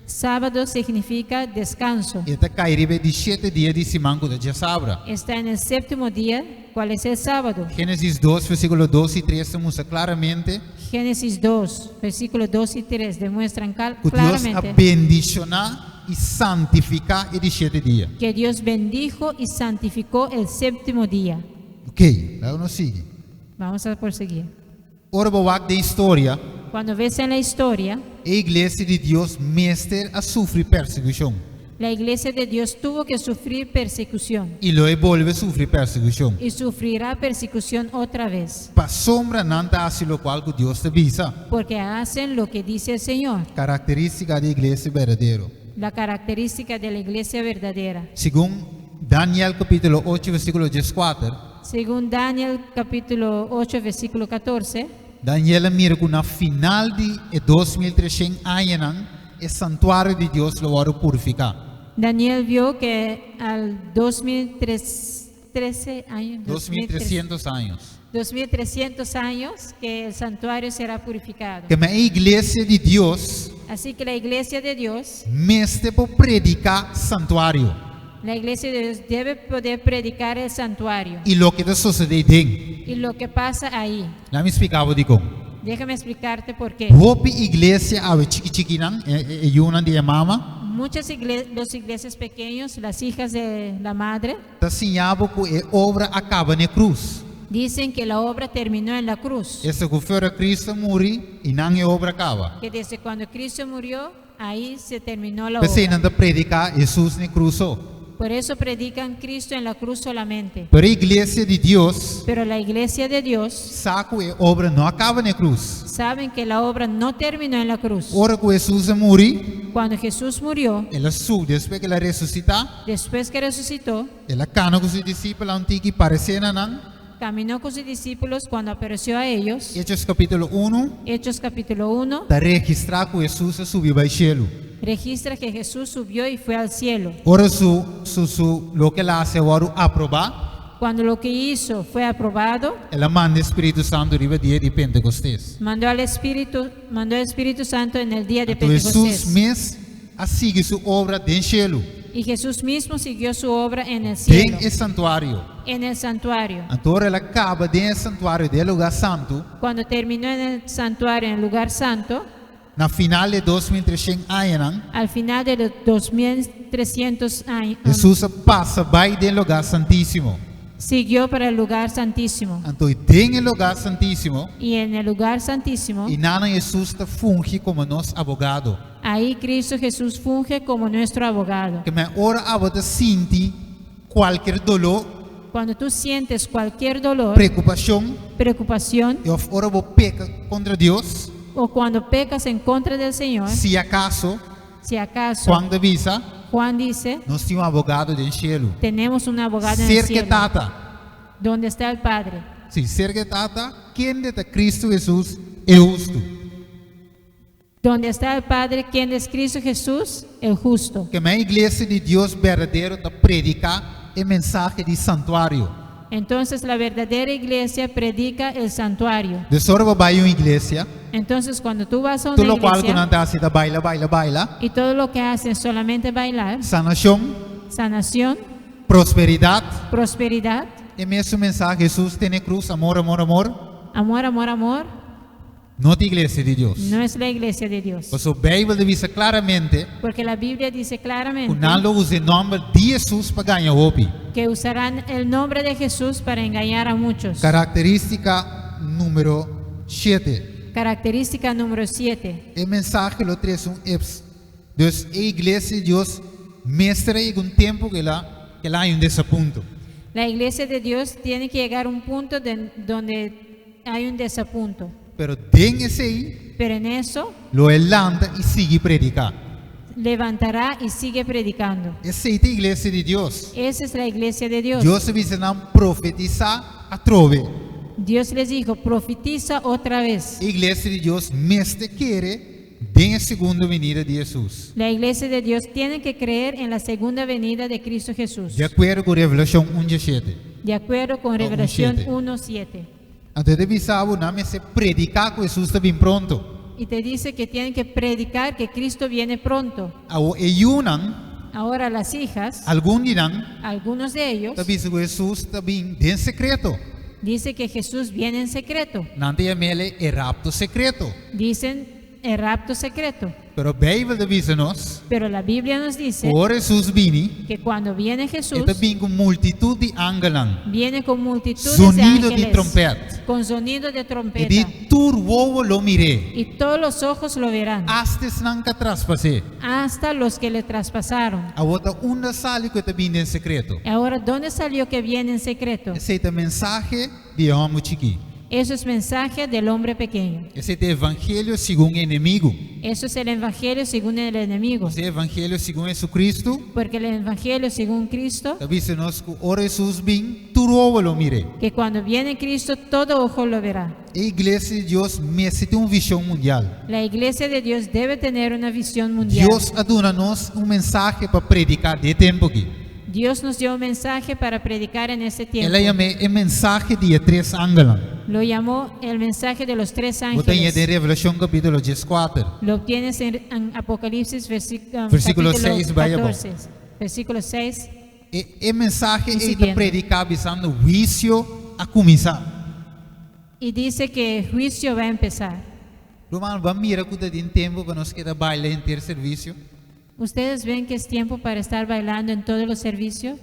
Sábado significa descanso. E te cairibe de 7 dias de semana que já sabra. Está en el séptimo día. ¿Cuál es el sábado? Génesis 2, versículo 2 y 3 muestra claramente Génesis 2, versículos 2 y 3 demuestran que Dios claramente bendiciona y santifica el 7 días. que Dios bendijo y santificó el séptimo día. Ok, ahora nos sigue. Vamos a proseguir. Ahora vou de história, Cuando ves en la historia, a igreja de Deus mestre a sofrer perseguição. la iglesia de Dios tuvo que sufrir persecución E lo vuelve a sofrer perseguição. y sufrirá persecución otra vez, Para sombra não está assim lo qual que Deus te avisa. porque hacen lo que dice el Señor. Característica da igreja verdadeira. La característica de la iglesia verdadera. Segundo Daniel capítulo 8, versículo 14, Según Daniel capítulo 8, versículo 14, Daniel mira que na final de 2300 anos, el santuario de Dios lo va a purificar. Daniel vio que al 2313 años, 2300 años. 2300 años que el santuario será purificado. Que la iglesia de Dios Así que la iglesia de Dios, mestre por predicar santuario. la iglesia de Dios debe poder predicar el santuario Y lo que te sucede dentro. y lo que pasa ahí. Ya me explicaba de cómo. Déjame explicarte por qué. Hopi iglesia a chiquinan, una de mama, Muchas los iglesias pequeños, las hijas de la madre, está ensinando que a obra acaba na cruz. dicen que la obra terminó en la cruz. Essa que foi Cristo morrer e não a obra acaba. Que desde cuando Cristo murió, ahí se terminó la Pensei obra. não predicar Jesus na cruz só. Por eso predican Cristo en la cruz solamente. Para a igreja de Deus, Pero la iglesia de Dios sabe que a obra não acaba na cruz. saben que la obra no terminó en la cruz. Ora que Jesus morreu, Cuando Jesús murió, ela subiu, depois que ela ressuscitar, después que resucitó, ela cana com os discípulos antigos parecendo não. caminó con sus discípulos cuando apareció a ellos. Hechos capítulo 1, Hechos capítulo 1 está registrado que Jesus subiu ao céu. registra que Jesús subió y fue al cielo. Ora lo que ela hace agora aprovar, Cuando lo que hizo fue aprobado, ela manda o Espírito Santo riba dia de Pentecostes. mandó el Espíritu Santo en el día de Então Jesus Pentecostés. mesmo sigue sua obra dentro do céu, Y Jesús mismo siguió su obra en el cielo, dentro do santuário. en el santuario. Então ela acaba dentro do santuário, do lugar santo, Cuando terminó en el santuario, en el lugar santo, na final de 2300 anos, al final de los 2300 años, Jesus passa vai dentro do lugar santíssimo. siguió para el lugar santísimo. Então dentro do lugar santíssimo, Y en el lugar santísimo, e nada Jesus funge como nosso advogado. ahí Cristo Jesús funge como nuestro abogado. Que me ora a sente qualquer dolor, Cuando tú sientes cualquier dolor, preocupação, preocupación, e ora vou peca contra Deus, o cuando pecas en contra del Señor, se acaso, si acaso quando avisa, Juan dice, nós temos um advogado dentro do céu. tenemos un abogado en el Ser que cielo, tata, donde está el Padre. sim, ser que tata, quem de Cristo Jesus é justo. Donde está el Padre, quien es Cristo Jesús, el justo. Que a igreja de Deus verdadeiro está predicar a mensagem de santuário. Entonces la verdadera iglesia predica el santuario. De sorba vai uma igreja, Entonces cuando tú vas a todo una lo qual iglesia quando anda da baila, y todo lo que hacen es solamente bailar, sanação, sanación, prosperidade, prosperidad, e mesmo mensagem Jesus tem na cruz, amor, amor, amor, amor, amor, amor, não é igreja de Deus. no es la iglesia de Dios. Pues a Bíblia diz claramente Porque la Biblia dice que claramente não usa o nome de Jesus para ganhar hopi. que usarán el nombre de Jesús para engañar a muchos. Característica número 7. Característica número 7. O mensagem lo traz eps. Dus a igreja de Deus mestra em tempo que lá há desapunto. La iglesia de Dios tiene que llegar a un punto donde hay un desapunto. Pero dentro esse aí, Pero en eso lo elanda e sigue predicar. levantará y sigue predicando. Essa é a igreja de Deus. Esa es la iglesia de Dios. Deus se diz não profetizar a trove. Dios les dijo, profetiza otra vez. A igreja de Deus mestre quer dentro a segunda venida de Jesus. La iglesia de Dios tiene que creer en la segunda venida de Cristo Jesús. De acordo com Revelação 1:7. De acuerdo con Revelación 1:7. Antes de avisar, não me se predicar que Jesus está bem pronto. Y te dice que tienen que predicar que Cristo viene pronto. Ao ayunan, Ahora las hijas, algum dirão, algunos de ellos, está visto que Jesus está bem em secreto. dice que Jesús viene en secreto. Não tem ele é rapto secreto. Dicen el rapto secreto. Pero a Bíblia diz-nos, Pero la Biblia nos dice por Jesus vini, que cuando viene Jesús, está bem com multitud de ángeles, viene con multitudes de sonido de ángeles, trompeta, con sonido de e trompeta, de turbo lo miré. y todos los ojos lo verán, Astes nunca traspasé. hasta los que le traspasaron. A outra onda sale que está bem em secreto. Ahora, ¿dónde salió que viene en secreto? Esse é o mensagem de amo chiqui. Eso es mensaje del hombre pequeño. Esse é o evangelho segundo o inimigo. Eso es el evangelio según el enemigo. Esse é o evangelho segundo Jesus Cristo. Porque el evangelio según Cristo, Talvez se nós ora Jesus bem, tudo lo mire. que cuando viene Cristo todo ojo lo verá. A igreja de Deus necessita uma visão mundial. La iglesia de Dios debe tener una visión mundial. Deus aduna-nos mensaje para predicar de tempo aqui. Dios nos dio un mensaje para predicar en este tiempo. Ela chama o mensaje de três ángelos. Lo llamó el mensaje de los tres Botei em ángeles. Revelação capítulo 14. Lo obtienes en Apocalipsis Versículo capítulo 6, vaya, 14. Versículo 6. O mensaje é de siguiente. predicar visando juízo a começar. Y dice que el juicio va a empezar. Romano, vamos mirar que tem tempo para nós querer bailar em ter serviço. ¿Ustedes ven que es tiempo para estar bailando en todos los servicios?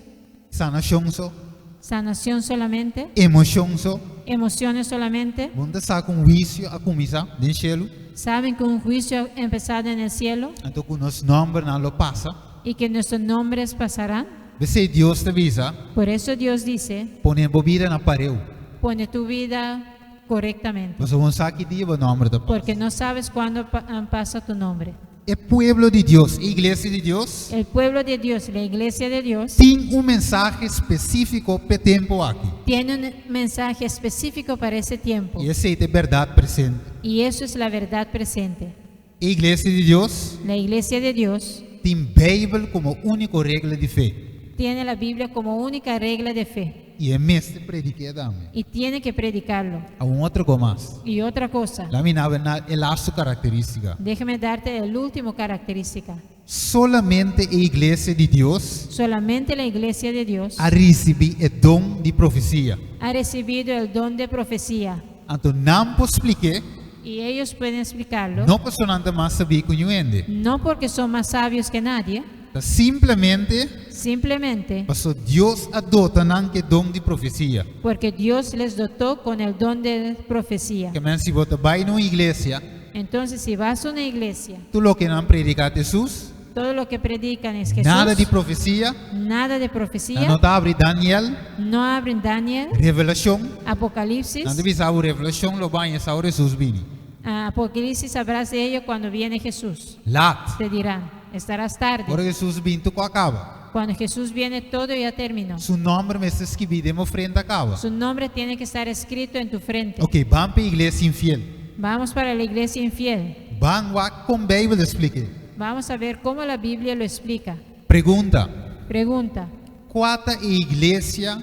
Sanação só, ¿Sanación solamente? emoção só. ¿Emociones solamente? Vamos estar com juízo a começar no céu. ¿Saben que un juicio ha empezado en el cielo Então, com nosso nome não lo passa. y que nuestros nombres pasarán? Você Deus te avisa, Por eso Dios dice, põe a bebida na parede. pone tu vida correctamente, Você não sabe que dia o nome da porque no sabes cuándo pasa tu nombre. O povo de Deus, a igreja de Deus, El pueblo de Dios, la iglesia de Dios, tem mensaje específico para tempo aqui. tiene un mensaje específico para ese tiempo. E essa é a verdade presente. Y eso es la verdad presente. A igreja de Deus La iglesia de Dios tem Bíblia como única regra de fé. tiene la Biblia como única regla de fe E é mestre prediquei dame. y tiene que predicarlo. Há outro com mais. Y otra cosa, Lá me na a sua característica. déjame darte el último característica. Solamente a igreja de Deus Solamente la iglesia de Dios a receber o dom de profecia. ha recibido el don de profecía. Então não posso explicar, Y ellos pueden explicarlo, não posso nada mais saber que eu ende. no porque son más sabios que nadie, Simplesmente simplemente porque Deus adota não que dom de profecia. porque Dios les dotó con el don de profecía. Que men se bota vai numa igreja, Entonces, si vas a una iglesia, tu lo que não predica Jesus, todo lo que predican es Jesús, nada de profecia, nada de não profecía, te abre Daniel, no abren Daniel, revelação, Apocalipsis. não deve saber revelação, lo vai saber Jesus vini. Apocalipsis sabrás de ello cuando viene Jesús. Lat, Te dirán, estarás tarde. por Jesus vini tu acaba. Cuando Jesús viene, todo ya terminó. Su nome me está escrito em frente acaba. Su nombre tiene que estar escrito en tu frente. Ok, vamos para a igreja infiel. Vamos para la iglesia infiel. Vamos com a Bíblia explique. Vamos a ver cómo la Biblia lo explica. Pergunta, Pregunta, qual é a igreja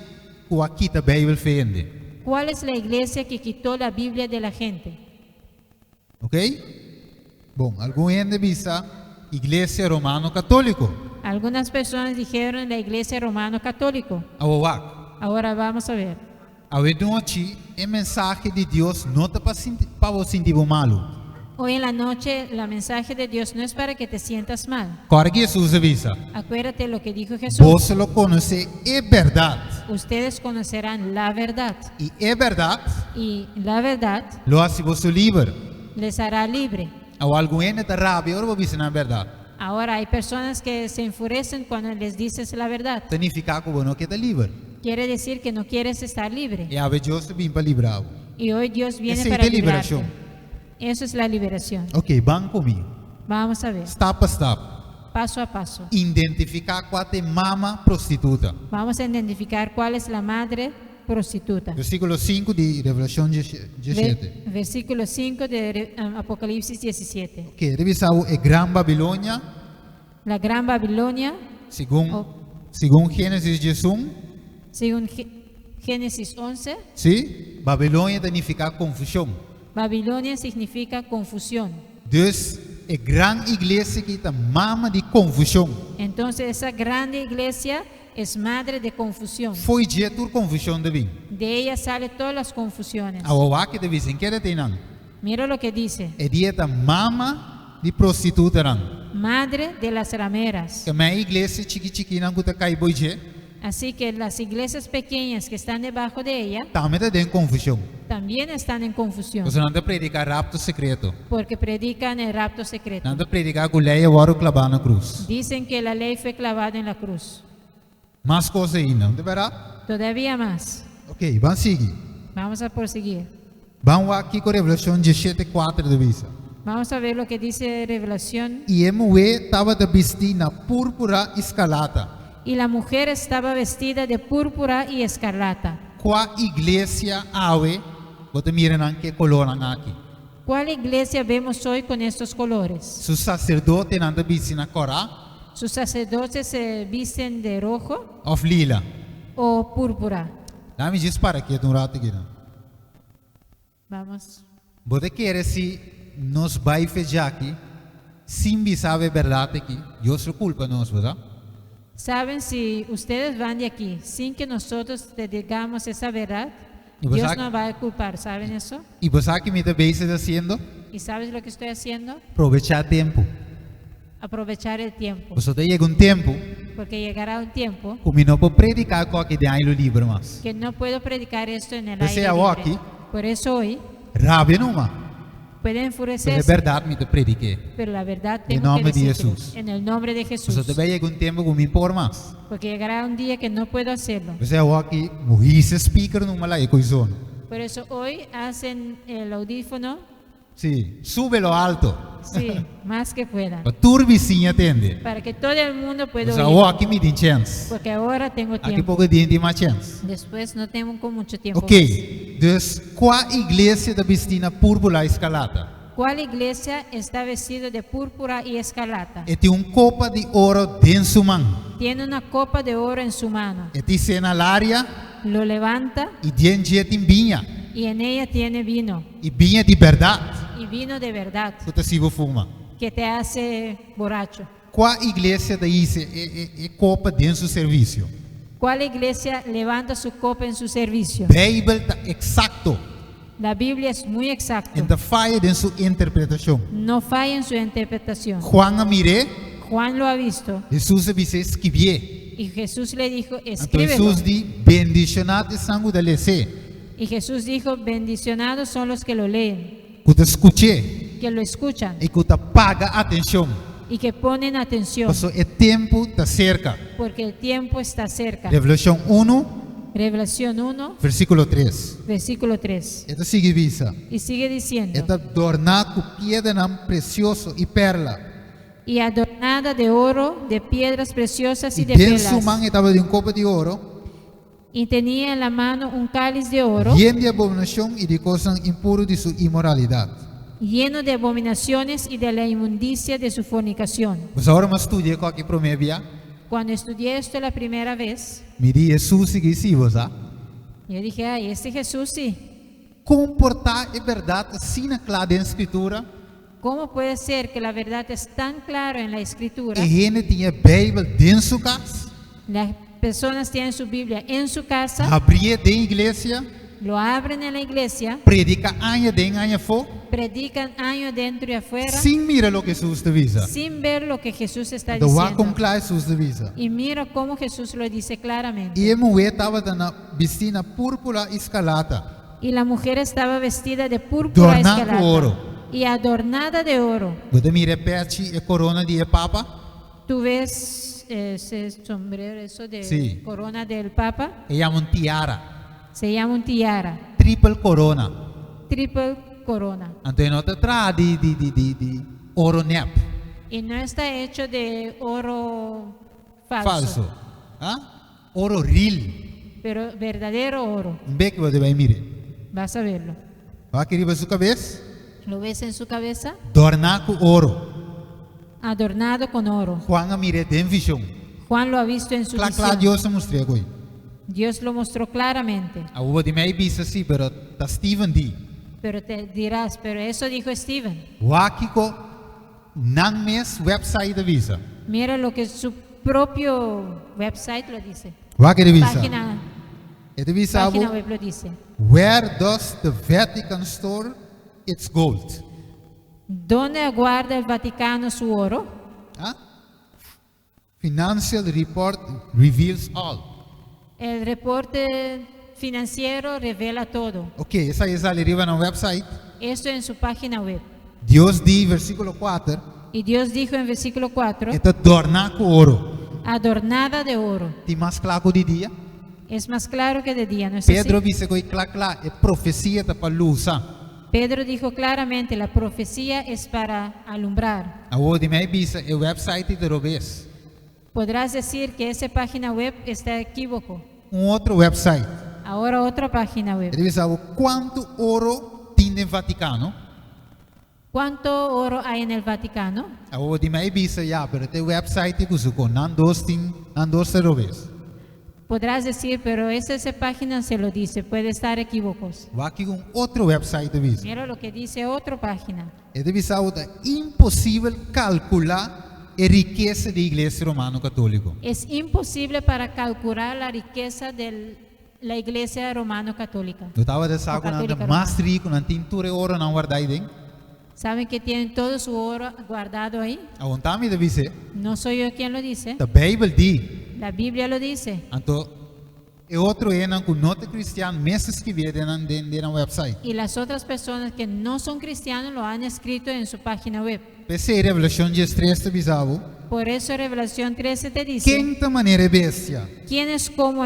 que aqui a Bíblia vende? ¿cuál es la iglesia que quitó la Biblia de la gente? Ok? Bom, algum ende visa igreja romano católico. Algunas personas dijeron la iglesia romano católico. Awawak. Ahora vamos a ver. A noite, o mensaje de Deus não está para você sentir malo. Hoy en la noche, el mensaje de Dios no es para que te sientas mal. Claro que Jesus avisa. Acuérdate lo que dijo Jesús. Você lo conhece, é verdade. Ustedes conocerán la verdad. E é verdade, Y la verdad lo hace você livre. les hará libre. Ou algum ende está rabia, agora vou dizer a verdade. Ahora hay personas que se enfurecen cuando les dices la verdad. Significa que você não quer estar livre. Quiere decir que no quieres estar libre. E a Deus vem para livrar. Y hoy Dios viene Esa es para la librarte. liberación. Eso es la liberación. Ok, vão comigo. Vamos a ver, Step a step. paso a paso. Identificar qual é mama prostituta. Vamos a identificar cuál es la madre prostituta. Versículo 5 de Revelação 17. Versículo 5 de Apocalipsis 17. Ok, revisamos a Gran Babilônia, La gran Babilonia, segundo Gênesis 11. según Génesis 11, Sim? Babilônia significa confusão. Babilonia significa confusión. Dus, a grande igreja que está mama de confusão. Entonces esa grande iglesia es madre de confusión. Foi dia tur confusão de vir. De ella sale todas las confusiones. A wawa que te dizem que tem não. Mira lo que dice. É dia está mama de prostituta não. Madre de las rameras. Que a minha igreja chiqui não que cai boije. Así que las iglesias pequeñas que están debajo de ella Também está em confusão. también están en confusión. Você não está predicar rapto secreto. Porque predican el rapto secreto. Não está predicar que o leia o clavar na cruz. Dicen que la ley fue clavada en la cruz. Mais coisa ainda, não é verdade? Todavía más. Ok, vamos seguir. Vamos a proseguir. Vamos aqui com Revelação 17:4 de visa. Vamos a ver lo que dice Revelación. E a mulher estava de vestir na púrpura escarlata. Y la mujer estaba vestida de púrpura y escarlata. Qual igreja ave? Você mira que color aqui. ¿Cuál iglesia vemos hoy con estos colores? Su sacerdote não de vestir na corá Sus sacerdotes se visten de rojo of lila. o púrpura. Dá-me diz para aqui, um rato aqui. Vamos. Você quer se nos vai fechar aqui, sem saber a verdade aqui, Deus culpa nós, verdade? Saben, si ustedes van de aquí sin que nosotros te digamos esa verdad, Y vos Dios sabes- nos va a culpar. ¿Saben eso? E você que me está fazendo? ¿Y sabes lo que estoy haciendo? Aproveitar tempo. Aprovechar el tiempo. Você chega tempo, Porque llegará un tiempo como não pode predicar com aquele aí no livro, mas. que no puedo predicar esto en el Pues aire sea libre. aquí. Por eso hoy Rabia numa. puede Mas é enfurecerse, verdade, me te prediquei. pero la verdad En tengo que nombre de decirlo. Jesús. En el nombre de Jesús. Você vai chegar tempo como me por mais. Porque llegará un día que no puedo hacerlo. Você aqui, morri esse speaker numa lá e coisa. Por eso hoy hacen el audífono, Sim, sube lo alto. sí, más que puedan. Para tu vizinha atende. Para que todo el mundo pueda Você oír. aqui me tem chance. Porque ahora tengo Aqui tiempo. pouco dia tem mais chance. Después no tengo con mucho tiempo. más. Ok, dus qual igreja da vestina púrpura escarlata? ¿Cuál iglesia está vestido de púrpura y escarlata? E tem copa de ouro dentro de sua mão. Tiene una copa de oro en su mano. E tem cena lária Lo levanta e dentro de tem vinha. y en ella tiene vino. E vinha de verdade. Y vino de verdad Que você se fuma. que te hace borracho. Qual igreja daí é copa dentro do seu serviço? ¿Cuál iglesia levanta su copa en su servicio? Bíblia está exacto. La Biblia es muy exacta. E está falha dentro sua interpretação. No falla en su interpretación. Juan a miré, Juan lo ha visto Jesus disse escrever. y Jesús le dijo, Então escríbelo. Jesus diz, bendicionado é sangue da lece. Y Jesús dijo, bendicionados son los que lo leen, Que te escute que lo escuchan e que te paga atenção. y que ponen atención, Por isso, o tempo está cerca. porque el tiempo está cerca. Revelação 1, Revelación 1, versículo 3. versículo 3. Esta sigue visa. Y sigue diciendo, Esta adornado com piedra precioso e perla. y adornada de oro, de piedras preciosas E y de dentro de sua perlas. mão estava de copa de ouro, Y tenía en la mano un cáliz de oro lleno de abominação e de coisas impuras de sua imoralidade. lleno de abominaciones y de la inmundicia de su fornicación. Mas agora mas estudia com aqui promévia. Cuando estudié esto la primera vez, Me diz Jesus sigue se você. yo dije, ay, este Jesús sí. Comportar é verdade assim na clara na escritura. ¿Cómo puede ser que la verdad es tan clara en la escritura? E ele tinha Bíblia dentro de sua casa. Las personas tienen su Biblia en su casa, Abria de igreja, lo abren en la iglesia, predica año de año fora, predican año dentro y afuera, sem mira o que Jesus te visa. sin ver lo que Jesús está Do ar com diciendo. claro Jesus te visa. Y mira cómo Jesús lo dice claramente. E a mulher estava na vestina púrpura escarlata. Y la mujer estaba vestida de púrpura Adornada escarlata con oro. y adornada de oro. Você mira perto a corona de Papa? Tú ves ese sombrero, eso de Sí. corona del Papa, E chama tiara, se llama un tiara, triple corona. triple corona. Então não te traz de ouro nep, Y no está hecho de oro falso, falso. Ah? Ouro real. pero verdadero oro. Vê que você vai mirar. Vas a verlo. Vai querer ver sua cabeça? ¿Lo ves en su cabeza? Adornar com ouro. Adornado con oro. Juan a mira de visão. Juan lo ha visto en su Claro, visión. Deus mostrou agora. Dios lo mostró claramente. A uva de mim vista assim, pero tá Steven D. Pero te dirás, pero eso dijo Stephen. Wakiko nang mes website de visa. Mira lo que su propio website lo dice. Waki de visa. Página, E de visa página abo, web lo dice. where does the Vatican store its gold? ¿Dónde aguarda el Vaticano su oro? Ah? Financial report reveals all. El reporte financiero revela todo. Ok, essa é a arriba no website. Esto en su página web. Deus diz, versículo 4, Y Dios dijo en versículo 4, é adornar com ouro. adornada de oro. Tem mais claro de dia? Es más claro que de día, ¿no es Pedro así? disse que claro, é profecia para lusa. Pedro dijo claramente, la profecía es para alumbrar. A outra me disse é website de Robes. Podrás decir que esa página web está equívoco. Outro website. Ahora otra página web. Ele disse quanto ouro tem no Vaticano. ¿Cuánto oro hay en el Vaticano? A outra me disse pero tem website que uso não dois Robes. Podrás decir, pero esa página se lo dice, puede estar equívocos. Vá aqui outro website disse. Mira lo que dice otra página. Ele disse impossível calcular a riqueza da Igreja Romana Católica. Es imposible para calcular la riqueza de la Iglesia Romano-Católica. Eu estava de saco Católica na mais rico, na tintura ouro na guardada. ¿Saben que tienen todo su oro guardado ahí? A vontade de dizer, No soy yo quien lo dice, a Bíblia diz. la Biblia lo dice. Então, e outro é com nota cristiano, mesmo escrever na website. Y las otras personas que no son cristianos lo han escrito en su página web. PC Revelação 13 te bisavo. Por eso Revelación 13 te dice, Quem da maneira bestia? ¿quién es como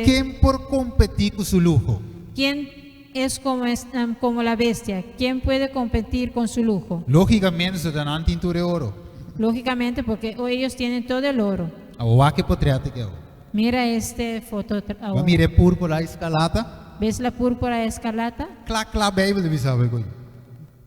Quem por competir com seu luxo? ¿Quién es como la bestia? ¿Quién puede competir con su lujo? Logicamente, se dan tintura ouro. Lógicamente, porque ellos tienen todo el oro. A que portreto que é. Mira foto Va ahora. mire púrpura escarlata. ¿Ves la púrpura escarlata? Claro, Bíblia te bisavo.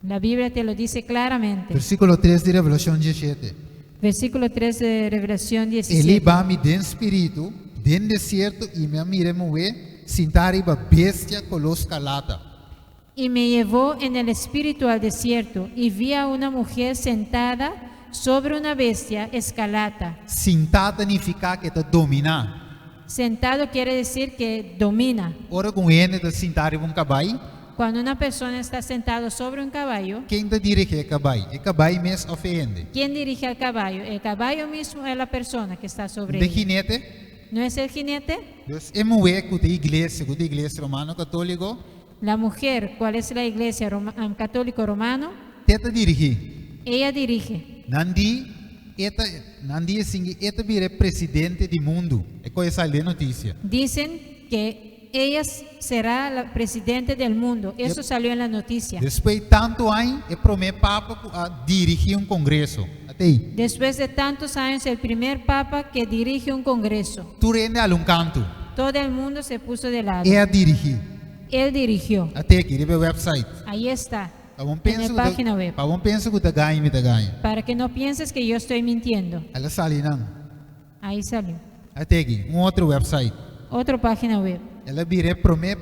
La Biblia te lo dice claramente. Versículo 3 de Revelação 17. Versículo 3 de Revelación Ele 17. vai me den espírito, den deserto e me mire mover, sentar iba bestia color escarlata. Y me llevó en el espíritu al desierto y vi a una mujer sentada sobre una bestia escarlata. Sentada significa que te domina. Sentado quiere decir que domina. Ora com ele de sentar em cavalo, Cuando una persona está sentado sobre un caballo, quem te dirige o cavalo? O cavalo mesmo ofende. ¿quién dirige al caballo? El caballo mismo es la persona que está sobre De él. jinete, ¿No es el jinete? dus é mover com a igreja romana católico, La mujer, ¿cuál es la iglesia católico romano? te dirige. Ella dirige. Nandi assim, eta vira presidente do mundo. É coisa de notícia. Dicen que ella será la presidente del mundo. Eso salió en la noticia. Depois de tanto ano, é primeiro papa a dirigir congresso. Até aí. Después de tantos años, el primer papa que dirige un congreso. Tu rende a canto. Todo el mundo se puso de lado. É a dirigir. Él dirigió. Até aqui, ele website. Ahí está. Vamos En la página web. pensar que te ganha, me te ganha. Para que no pienses que yo estoy mintiendo. Ela sale não. Ahí salió. Até aqui, outro website. Otra página web. Ela vira primeiro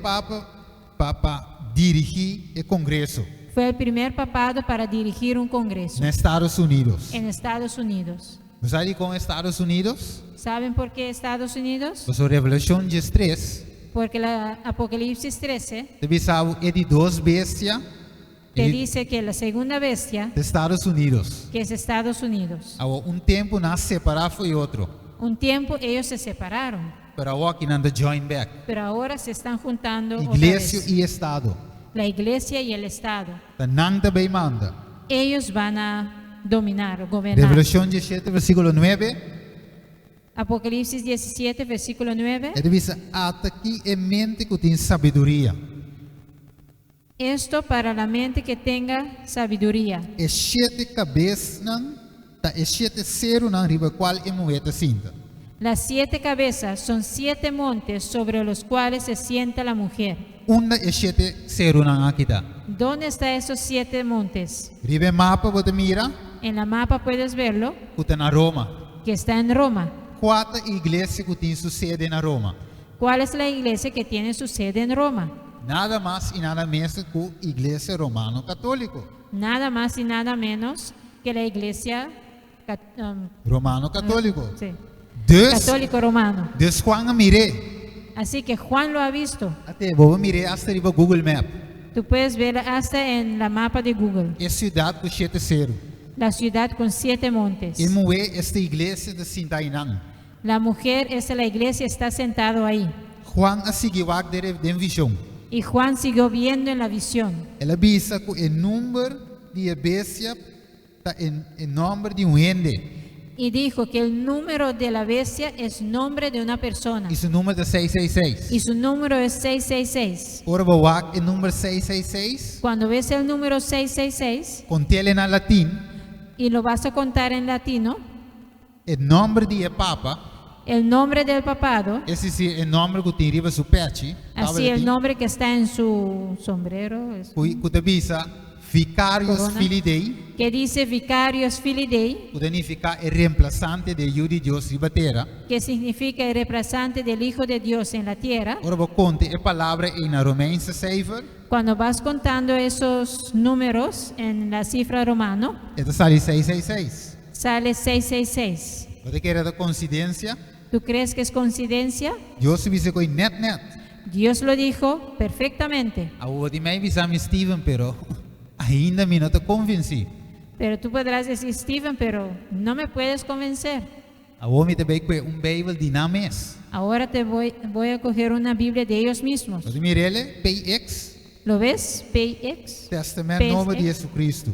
papa dirigir o congresso Fue el primer papado para dirigir un congreso nos Estados Unidos. en Estados Unidos. Você sabe com Estados Unidos? ¿Saben por qué Estados Unidos? Você Revelação 13, Porque la Apocalipsis 13 te sabe é de duas bestias te dice que la segunda bestia, de Estados Unidos. que es Estados Unidos, Tempo nas separar foi outro. un tiempo ellos se separaron, Pero agora aqui não join back. pero ahora se están juntando otra Igreja vez. e Estado. La iglesia y el Estado. Não também manda. Ellos van a dominar o gobernar. Revelação 17, versículo 9. Apocalipsis 17, versículo 9. Ele diz: até aqui é mente que tem sabedoria. Esto para la mente que tenga sabiduría. É sete cabeças, é sete seres na riba qual é moeda cinta. Las 7 cabezas son 7 montes sobre los cuales se sienta la mujer. Una é sete seres na aqui tá. ¿Dónde están esos 7 montes? Ribe mapa você mira, En la mapa puedes verlo, que está na Roma. que está en Roma. Quatro igrejas que tem sua sede na Roma. ¿Cuál es la iglesia que tiene su sede en Roma? Nada mais e nada menos que a igreja romano católico. Nada más y nada menos que la iglesia Romano católico. sí, Dus, católico romano. dus Juan mire, Así que Juan lo ha visto. até vou mire hasta riba Google Map. Tú puedes ver hasta en la mapa de Google. É cidade com sete seres. La ciudad con 7 montes. E moe esta igreja de Sintainan. La mujer es la iglesia, está sentado ahí. Juan a seguir de visão. Y Juan siguió viendo en la visión. Ela visa que o número de bestia está em nome de ende. Y dijo que el número de la bestia es nombre de una persona. E su número é 666. Y su número es 666. Ora bewak o número 666. Cuando ves el número 666 Contele na latim. y lo vas a contar en latino, O nome de Papa. el nombre del papado, Esse sim é o nome que tem riba su pece. así el nombre que está en su sombrero, Que visa Vicarius Corona. Filii Dei. que dice Vicarius Filii Dei, Que significa el reemplazante de Hijo de Dios riba terra. que significa el representante del Hijo de Dios en la tierra. Ora vou conte a palavra em Romeins 7. Cuando vas contando esos números en la cifra romano, Esta sale 666. sale 666. Você quer da coincidência? ¿Tú crees que es coincidencia? Deus se vise coi net. Dios lo dijo perfectamente, A o de mij bisa Steven, pero ainda me não te convenci. pero tú podrás decir, Steven, pero no me puedes convencer. A o me também com Bíblia de names. Ahora voy a coger una Biblia de ellos mismos. Você mirele PX, ¿Lo ves? PX, Testamento Novo de PX. Jesus Cristo.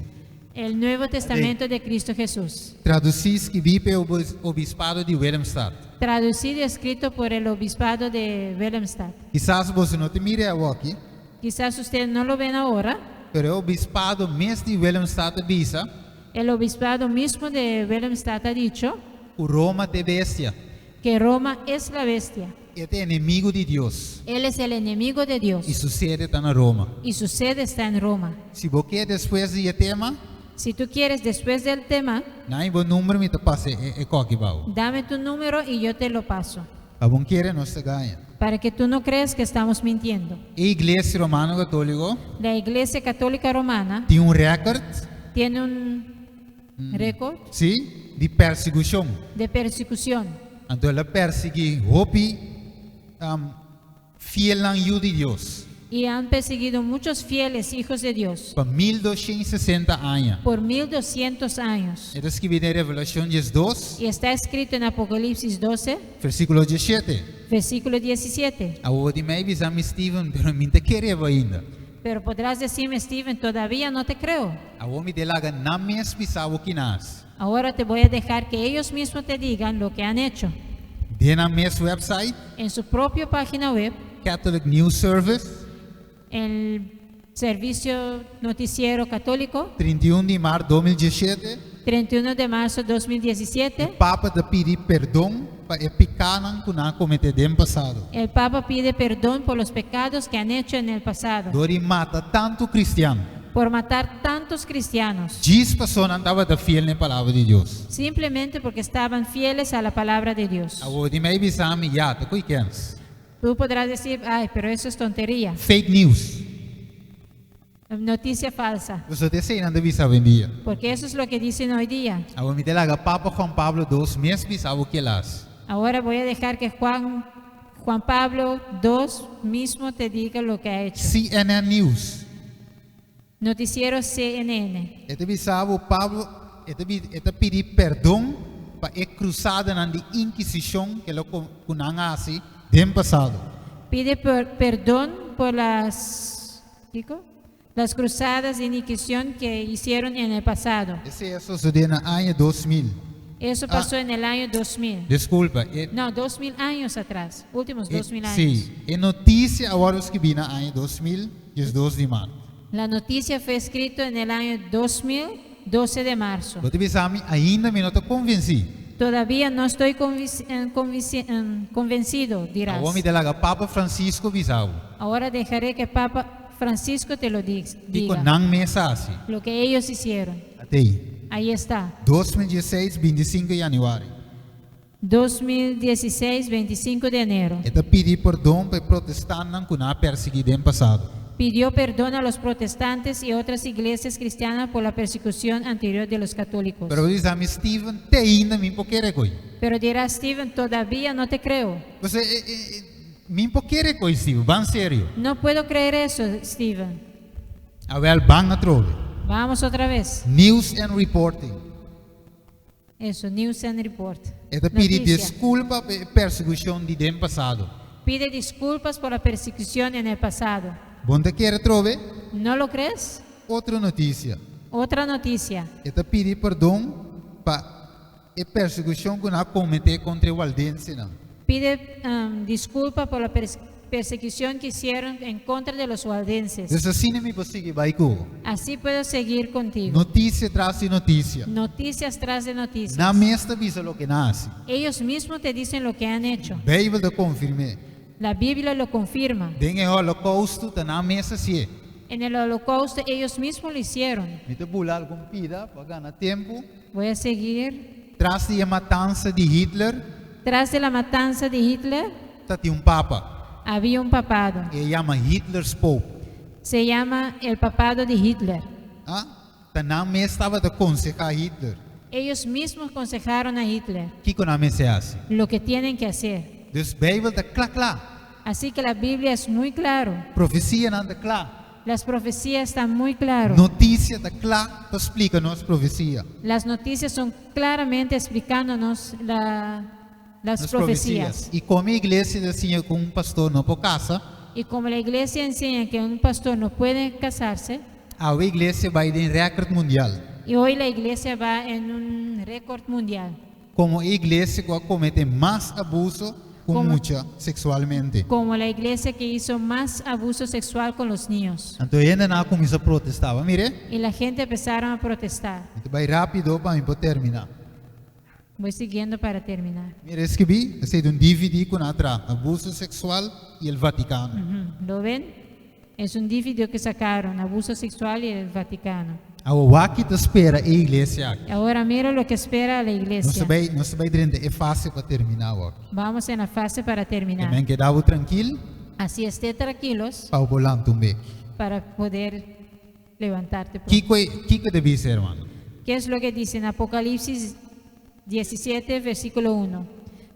el Nuevo Testamento de Cristo Jesús. Traduzis que vive o obispado de Willemstad. Traducido y escrito por el obispado de Willemstad. Quizás você não te mire aqui, Quizás ustedes no lo ven ahora. pero o obispado mesmo de Willemstad avisa El obispado mismo de Willemstad ha dicho o Roma de bestia. que Roma es la bestia. Este é inimigo de Deus. Él es el enemigo de Dios E sua sede está na Roma. y su sede está en Roma. Se você quer depois de tema, Si tú quieres, después del tema, não vou número me te passe é coque bau. dame tu número y yo te lo paso, A bom querer não se ganha. para que tú no creas que estamos mintiendo. A Igreja Romana Católica La Iglesia Católica Romana tem récord, tiene un récord sim, de perseguição. de persecución. Então ela persegue hopi fiel ao de Deus. Y han perseguido muchos fieles hijos de Dios Para 1260 anos. por 1200 años. É escrito em Revelação 2, Y está escrito en Apocalipsis 12, versículo 17. versículo 17. A o de mim bisam Steven, pero me te queria ainda. Pero podrás decirme, Steven, todavía no te creo. A o me delaga na mes bisavo kinas. Ahora te voy a dejar que ellos mismos te digan lo que han hecho. De na mes website, En su propia página web, Catholic News Service, el servicio noticiero católico, 31 de março de 2017, 31 de marzo de o 2017, Papa te pedi perdão para pecar que não cometeu no passado. el Papa pide perdón por los pecados que han hecho en el pasado, Dori mata tanto cristiano. por matar tantos cristianos, 10 pessoas não estavam de fiel na palavra de Deus. simplemente porque estaban fieles a la palabra de Dios. A o de mim bisam já, te cuiquens. Tú podrás decir, ay, pero eso es tontería, Fake news. noticia falsa, Você te sei não deve saber dia. porque eso es lo que dicen hoy día. A o me delaga Papa Juan Pablo II, mes bisavo que las. Ahora voy a dejar que Juan Pablo II mismo te diga lo que ha hecho. CNN News. Noticiero CNN. Este bisavo Pablo, este pedi perdão para a cruzada na de Inquisição que ele kunanga assim, do passado. Pide perdón por las cruzadas de Inquisición que hicieron en el pasado. Esse sucedeu no ano 2000. Eso pasó en el año 2000. Desculpa. No, 2000 años atrás. Últimos 2000 años. Sim, é notícia agora que vi no ano 2000, 12 de março. La noticia fue escrita en el año 2000, 12 de marzo. Você bisami ainda me não te convenci. Todavía no estoy convencido, dirás. A homem delaga Papa Francisco bisavo. Ahora dejaré que Papa Francisco te lo Digo diga. não mensagem. Lo que ellos hicieron. Até aí. Ahí está. 2016, 25 de janeiro. 2016, 25 de enero. Este pedi perdão para protestantes que não perseguido no passado. Pidió perdón a los protestantes y otras iglesias cristianas por la persecución anterior de los católicos. Pero diz a mim, Steven, te ainda me querer coi. Pero dirá Steven, todavía no te creo. Você me querer coi, Steven, van sério. No puedo creer eso, Steven. A ver, van a trove. Vamos otra vez. News and reporting. Eso, News and Report. Este pedi Noticia. desculpa pela perseguição de ano passado. Pide disculpas por la persecución en el pasado. Bom te querer trove? ¿No lo crees? Outra notícia. Otra noticia. Este pedi perdão para e persecução que nós comete contra o aldense não. Pide disculpa por la persecución que hicieron en contra de los waldenses. Dus assim me consegue vai com Así puedo seguir contigo. notícia tras de notícia. Noticias tras de noticias. Na mesta visa lo que nasce. Ellos mismos te dicen lo que han hecho. Bíblia te confirme. La Biblia lo confirma. Den o holocausto tá na mesa se. En el holocausto ellos mismos lo hicieron. Me te bula algum pida para ganhar tempo. Voy a seguir. Tras de a matança de Hitler, Tras de la matanza de Hitler tá tinha papa. había un papado. E chama Hitler's Pope. Se llama el papado de Hitler. Ah, tá na mesa estava de aconselhar Hitler. Ellos mismos aconsejaron a Hitler Que na mesa se hace. lo que tienen que hacer. Dus Bíblia tá claro. Así que la Biblia es muy claro. Profecia não tá claro. Las profecías están muy claras. Notícia tá claro, tá explica nos profecia. Las noticias son claramente explicándonos las Nas profecías. E como a igreja assim com um pastor não por casa, Y como la iglesia enseña que un pastor no puede casarse, a igreja vai em recorde mundial. y hoy la iglesia va en un récord mundial. Como a igreja que comete mais abuso com Como- muita sexualmente. Como la iglesia que hizo más abuso sexual con los niños. Então ainda não começou a protestar. Mire, Y la gente empezaron a protestar. então vai rápido para poder terminar. Voy siguiendo para terminar. Mire, escrevi, esse é um DVD com atrás, abuso sexual e o Vaticano. Ujú. ¿Lo ven? Es un vídeo que sacaron, abuso sexual y el Vaticano. O que te espera a igreja. Ahora mira lo que espera la Não iglesia. se vai dizer, é fácil para terminar. Vamos en la fase para terminar. Também quedava tranquilo Así esté tranquilos para o volante também. para poder levantarte. pronto. Que deve ser, hermano? ¿Qué es lo que dice en Apocalipsis 17, versículo 1?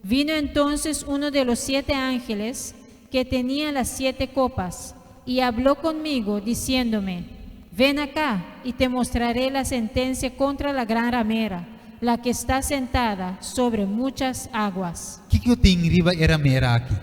Vino entonces uno de los 7 ángeles que tenía las 7 copas y habló conmigo diciéndome, ven acá y te mostraré la sentencia contra la gran ramera, la que está sentada sobre muchas aguas. Que eu tenho riba era mera aqui?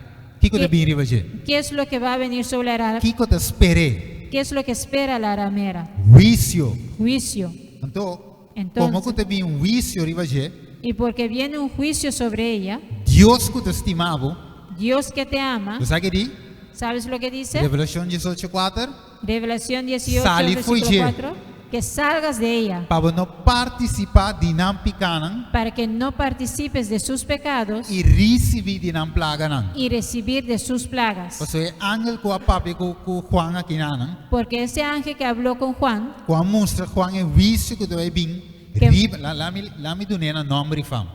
Que eu deve riba je? ¿Qué es lo que va a venir sobre la ramera? Que eu te esperei? ¿Qué es lo que espera la ramera? Juízo. Juicio. Então, Entonces- como que te vi um juízo riba je? Y porque viene un juicio sobre ella, Deus que te estimava, Dios que te ama, você sabe que ¿sabes lo que dice? Revelação 18:4, Revelación 18, Sali versículo fugi. 4, que salgas de ella para não participar de não picanan para que no participes de sus pecados e receber de não plaganan. y recibir de sus plagas. Porque é ángel com a papi com Juan aqui nanan, Porque ese ángel que habló con Juan, com a mostra Juan é juízo que tu vai vir, Que- riba, lá me donei na nome de fam.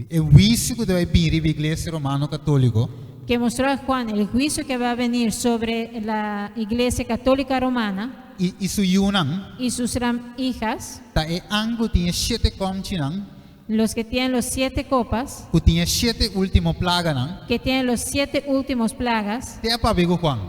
É juízo que tu vai vir riba igreja romano católico, que mostró a Juan el juicio que va a venir sobre la iglesia católica romana e su yunan, y sus hijas, tá é ángel tinha 7 comchinan, los que tienen los 7 copas, que tinha 7 último plaganan, que tienen los 7 últimos plagas. te a papi com Juan.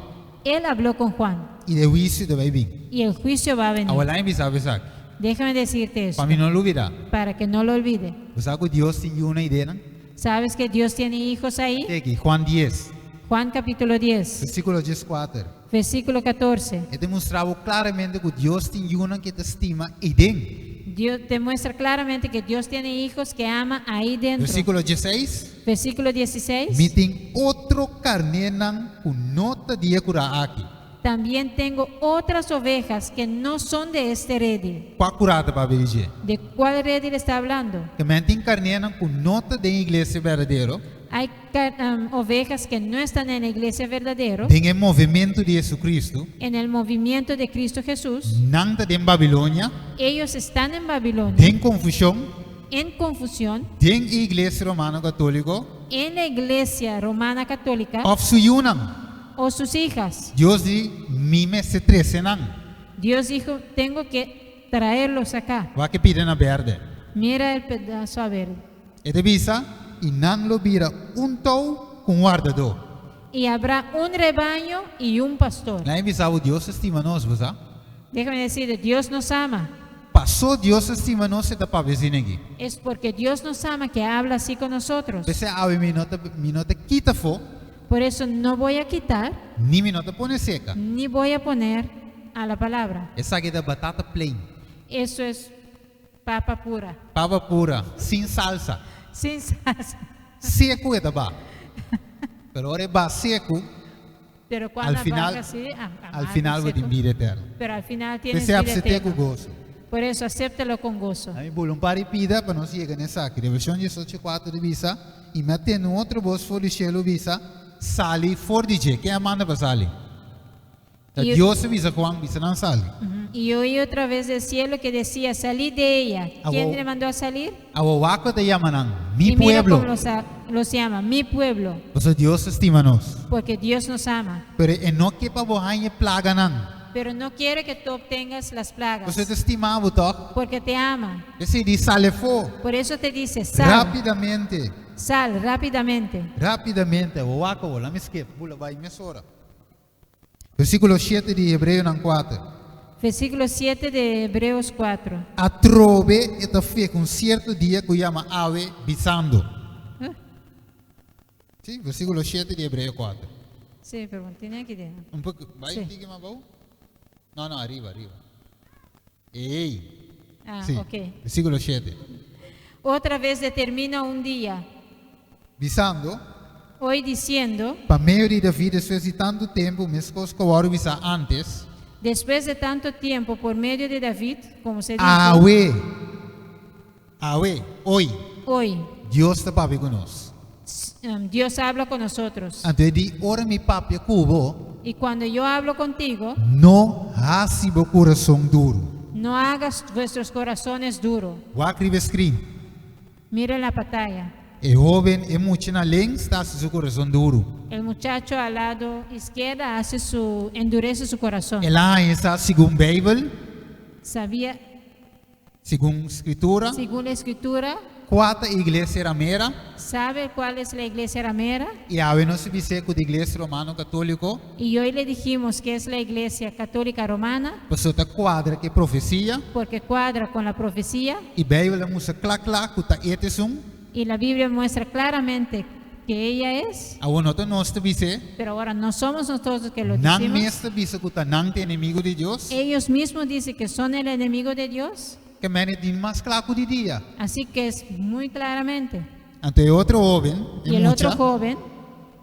Él habló con Juan E de juízo tu vai vir. y el juicio va a venir. Agora em sabe sabe. Déjame decirte esto Para mim não olvidar. para que no lo olvide. Você sabe que Deus tem uma ideia, não? ¿Sabes que Dios tiene hijos ahí? Aqui, Juan 10, Juan capítulo 10, versículo 14. versículo 14. Ele demonstrava claramente que Deus tem uma que te estima e tem. Dios demuestra claramente que Dios tiene hijos que ama ahí dentro. Versículo 16. Versículo 16. Me tem outro carneiro que não te dia curar aqui. También tengo otras ovejas que no son de este redil. Qual curada para dizer? ¿De cuál redil está hablando? Que me tem carneiro que não te tem igreja verdadeiro, Hay ovejas que no están en la iglesia verdadero, tem o movimento de Jesus Cristo, en el movimiento de Cristo Jesús. não te tem Babilônia, Ellos están en Babilonia, tem confusão, en confusión, tem igreja romana católico, en la iglesia romana católica of su yunan. o sus hijas. Deus diz, mime se tresenan. Dios dijo, tengo que traerlos acá. Vai que pide na verde. Mira el pedazo a ver. E te visa, e não lo vira tou com guardador. Y habrá un rebaño y un pastor. Lá em Bisau, Deus estima nós, você? Déjame decirte, Dios nos ama. Passou Deus estima nós, você tá para vizinho aqui. Es porque Dios nos ama que habla así con nosotros. Você ave minota quita fo, Por eso no voy a quitar ni minota pone seca. ni voy a poner a la palabra. Essa aqui da batata plain. Eso es Papa pura. Papa pura, sin salsa. Sin salsa. Seco é ba. Pero ahora va seco, Pero cuando al final, apaga así, al final va seco. de vida eterna. Pero al final tienes Esse vida é com eterna. gozo. Por eso acéptalo con gozo. A mim, um pari pida para nós chegar nessa aqui. Reversão 18:4 de visa. E mete no outro voz for de cielo visa. Sali for de je. Quem manda para sali? E- Deus visa Juan, visa não sali. Ujú. Y oí otra vez del cielo que decía, salid de ella. ¿Quién Abo- le mandó a salir? A wawaco te llaman mi Y mira pueblo. cómo los llama, mi pueblo, Pues Dios estima nos. porque Dios nos ama. Pero no que para bohanha plaga nan. Pero no quiere que tú obtengas las plagas, Você te estimava, toch? porque te ama. Esse diz sale for. Por eso te dice, sal, Rapidamente. sal rápidamente. Rapidamente. Wawaco, lá me esqueça. Bula vai me sora. Versículo 7 de Hebreu 4. Versículo 7 de Hebreos 4. A trove esta fe um certo dia que chama ave bisando. ¿Eh? Sim, versículo 7 de Hebreu 4. Sí, pero tiene aquí dentro. Um pouco, vai Sí. diga mais bom? Não, arriba. Ei. Ah, Sim. ok. Versículo 7. Otra vez determina un día, Bisando, hoy diciendo, para meio de Davi, después de tanto tempo, mescos que eu bisa antes, después de tanto tiempo, por medio de David, como se dijo, Awe, hoy, hoy Deus está papi conosco. Dios habla con nosotros. Antes de ora mi papi cubo, Y cuando yo hablo contigo, no hasibo coração duro. no hagas vuestros corazones duros. Wakribe screen. Mira en la pantalla. E joven e muito na leng está seu coração duro. El muchacho al lado izquierda endurece su corazón. Ela está segundo Bíblia, Sabía, segundo Escritura, según la escritura, quarta igreja ramera, sabe cuál es la iglesia ramera. e a não se biseco de igreja romano católico, Y hoy le dijimos que es la iglesia católica romana, pessoa tá quadra que profecia, porque cuadra con la profecía. e Bíblia musa clac que tá etesum, Y la Biblia muestra claramente que ella es, a não tá nós te bise, pero ahora no somos nosotros que lo nan decimos. mesta bise que tá nan te inimigo de Deus, Ellos mismos dicen que son el enemigo de Dios. que mene din mais claro de dia. Así que es muy claramente. Ante outro joven, Y el otro joven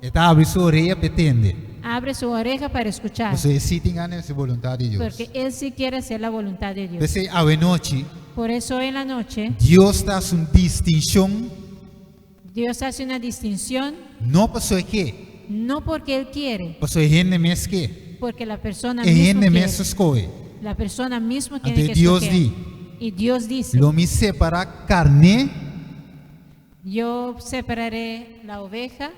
está abre sua orelha pretende. abre su oreja para escuchar, Você sitem a nessa vontade de Deus. porque él sí quiere hacer la voluntad de Dios. Você a noite, Por eso en la noche Deus está uma distinção, Dios hace una distinción, não pessoa que, no porque él quiere, pessoa gente mes que, porque la persona e mismo gente quiere. mes escolhe. La persona mismo tiene Ante que Deus escoger. di, Y Dios dice, lo me separa carne yo separaré la oveja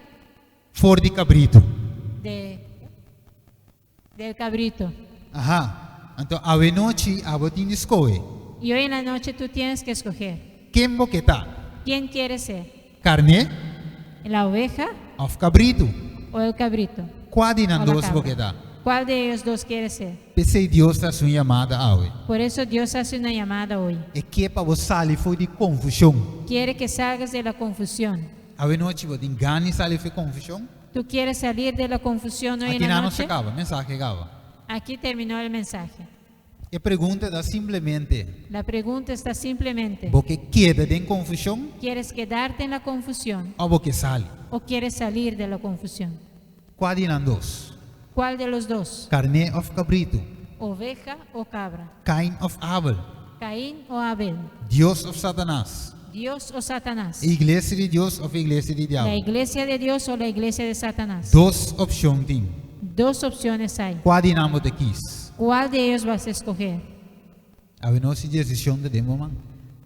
for de cabrito. del cabrito. Ajá. Então a noite a botin escolhe. Y hoy en la noche tú tienes que escoger. Quem boqueta? ¿Quién quiere ser? Carne ¿La oveja ou cabrito? o el cabrito? Qual de O la dos cabra. boqueta? ¿Cuál de ellos dos quiere ser? Pensei Deus está sua chamada hoje. Por eso Dios hace una llamada hoy. E que para você sair foi de confusão. Quiere que salgas de la confusión. A noite vou engane sair foi confusão. ¿Tú quieres salir de la confusión hoy Aqui en la não se noche? acaba, mensagem acaba. Aquí terminó el mensaje. E pergunta da simplesmente, La pregunta está simplemente, porque queda de confusão ¿quieres quedarte en la confusión ou porque sale? o quieres salir de la confusión? Qual de dos? ¿Cuál de los dos? Carne ou cabrito? ¿Oveja o cabra? Cain ou Abel? ¿Caín o Abel? Deus ou Satanás? ¿Dios o Satanás? Igreja de Deus ou igreja de ¿La diabo? iglesia de Dios o la iglesia de Satanás? Duas opções tem. Dos opciones hay. Qual de namo de quis? ¿Cuál de ellos vas a escoger? A nossa decisão de demo.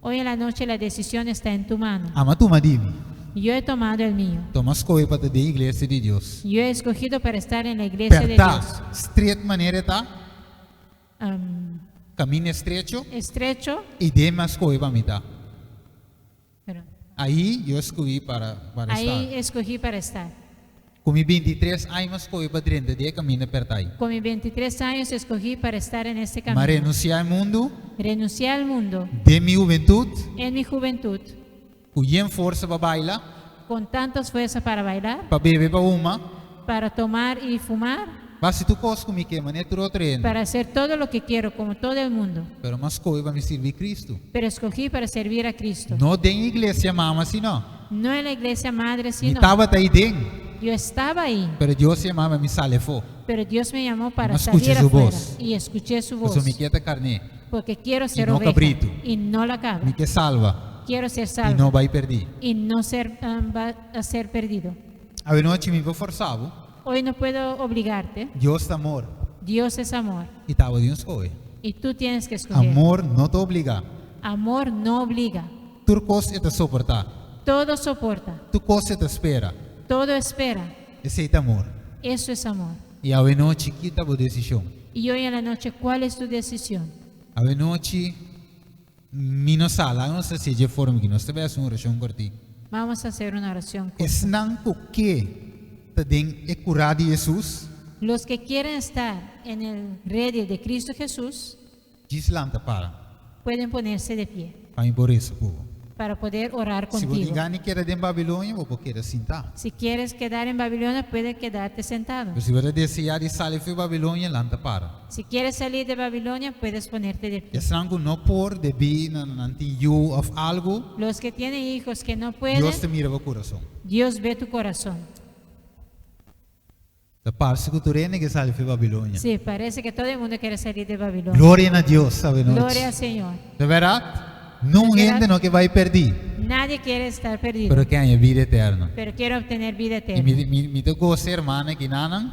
Hoy en la noche la decisión está en tu mano. Ama tu madimi. Yo he tomado el mío. Toma escolha para a igreja de Deus. Yo he escogido para estar en la iglesia de Perta, Dios. straight maneira tá, Am, caminho estreito estrecho, e dema escolha para mim tá. pero Aí eu escolhi para ahí estar. escogí para estar. Com 23 anos escolhi para 30 dias caminho apertar. Con mis 23 años escogí para estar en este Mas camino. renunciar ao mundo Renuncié al mundo de minha juventude, en mi juventud com força para bailar, con tantas fuerzas para bailar, para beber para uma, para tomar y fumar, Basta tu coisa comigo que maneira tu treino. para hacer todo lo que quiero como todo el mundo. Pero mas coi vai me servir Cristo. Pero escogí para servir a Cristo. Não tem igreja mama assim não. No en la iglesia madre, Me sino tava aí dentro. yo estaba ahí. Pero Deus chamava me sale fo. Pero Dios me llamó para Mas salir escuche su afuera voz. y escuché su Pois voz. me quieta carne. Porque quiero ser no oveja cabrito. y no la Me cabra. que salva Quiero ser e salvo não vai perder. y no ser, va a ser perdido. A noite me vou forçado. Hoy no puedo obligarte. Deus é amor. Dios es amor E tava de escolha. y tú tienes que escoger. Amor não te obriga. Amor no obliga. Tu coisa é te suportar. Todo soporta. Tu coisa é te espera. Todo espera. Esse é amor. Eso es amor. E a noite que tava decisão. Y hoy en la noche, ¿cuál es tu decisión? A noite me não sala, não sei se de forma que nós tivesse uma oração corti. Vamos a hacer una oración. corta. Es não que te den é curar de Jesus. Los que quieren estar en el redil de Cristo Jesús Diz lanta para. pueden ponerse de pie Para por isso, povo. para poder orar Se você contigo. engane que era de Babilônia, vou querer sentar. Si quieres quedar en Babilonia, puedes quedarte sentado. Mas se você desejar de sair de Babilônia, lanta para. Si quieres salir de Babilonia, puedes ponerte de pie. Es algo não por de vir nanti you of algo. Los que tienen hijos que no pueden, Deus te mira o coração. Dios ve tu corazón. Da parte que tu reina que sai de Babilônia. Sí, parece que todo el mundo quiere salir de Babilonia. Glória a Deus, sabe não? Gloria al Señor. De verdade, não De verdade. gente não que vai perder, Nadie quiere estar perdido, pero que há vida eterna. pero quiere obtener vida E eterna. me tocou ser hermana que nanan.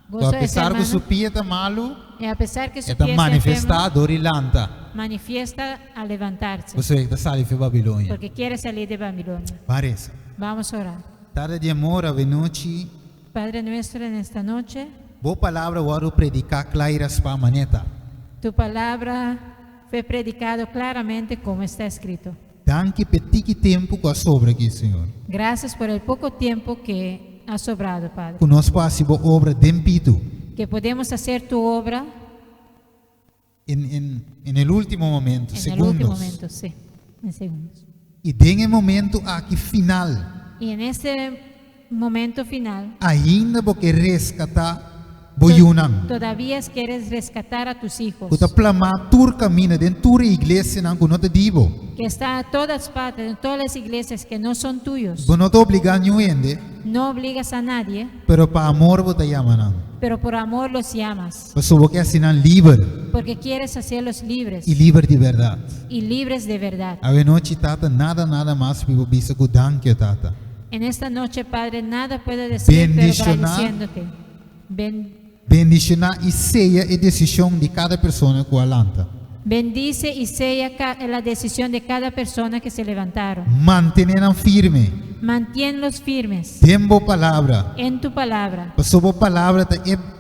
Gozo de ser Apesar que hermano, su pie está malo, y a pesar que su está pie está enfermo, manifestado e lanta. manifiesta a levantarse, Você está saindo de Babilônia. porque quiere salir de Babilonia. Parece. Vamos a orar. Tarde de amor, a noite. Padre nuestro, en esta noche, Boa palavra, eu quero predicar claras para a maneta. tu palabra fue predicado claramente como está escrito. Danke petit tempo com a sobra aqui, Senhor. Gracias por el poco tiempo que ha sobrado, Padre. Conosco a sua obra dempito. Que podemos hacer tu obra En el último momento, en el segundos. último momento, sí, en segundos. E den el momento aqui final, Y en ese momento final, ainda porque rescatar boiunan. todavía quieres rescatar a tus hijos, Kuta plama tur camina dentro da igreja não que não te digo. que está a todas partes, en todas las iglesias que no son tuyos. Vou não te obrigar ninguém, No obligas a nadie, pero para amor vou te chamar. pero por amor los llamas, Você vou que assinar livre porque quieres hacerlos libres e livre de verdade. y libres de verdad. A noite tata nada mais para bisa que danke tata. En esta noche, Padre, nada puedo decir pero Bendicionar. agradeciéndote. Bendicionar e ceia a decisão de cada pessoa que alanta. Bendice y sella la decisión de cada persona que se levantaron. Mantenham firme. Manténlos firmes Tempo palavra. en tu palabra, Sua palavra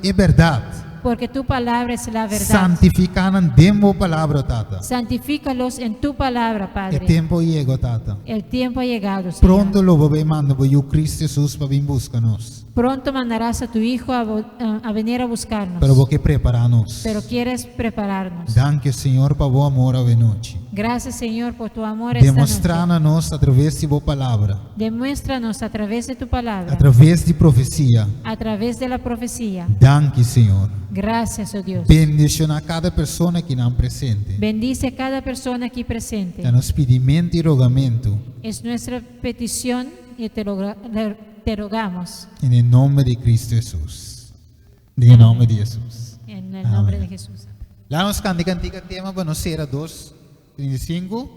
é verdade. porque tu palabra es la verdad. Santificaram tempo palavra tata. Santifícalos en tu palabra, É Padre. tempo chego tata. El tiempo ha llegado, Señor. Pronto lo vou manda o Cristo Jesus para vir buscar-nos. Pronto mandarás a tu Hijo a venir a buscarnos, Pero vou que preparar-nos. pero quieres prepararnos. Danke, Senhor, para o amor a noite. Gracias, Señor, por tu amor esta Demonstrar noche. a nós através de boa palavra, Demuéstranos a través de tu palabra, através de profecia. a través de la profecía. Danke, Senhor. Gracias, oh Dios. Bendicionar cada pessoa que não presente. Bendice a cada persona aquí presente. É nosso pedimento e rogamento Es nuestra petición y te rogamos em nome de Cristo Jesus. Em nome de Jesus. en el nombre Amén. de Jesús. Lá nos cantiga tema para nós ser a 2:35.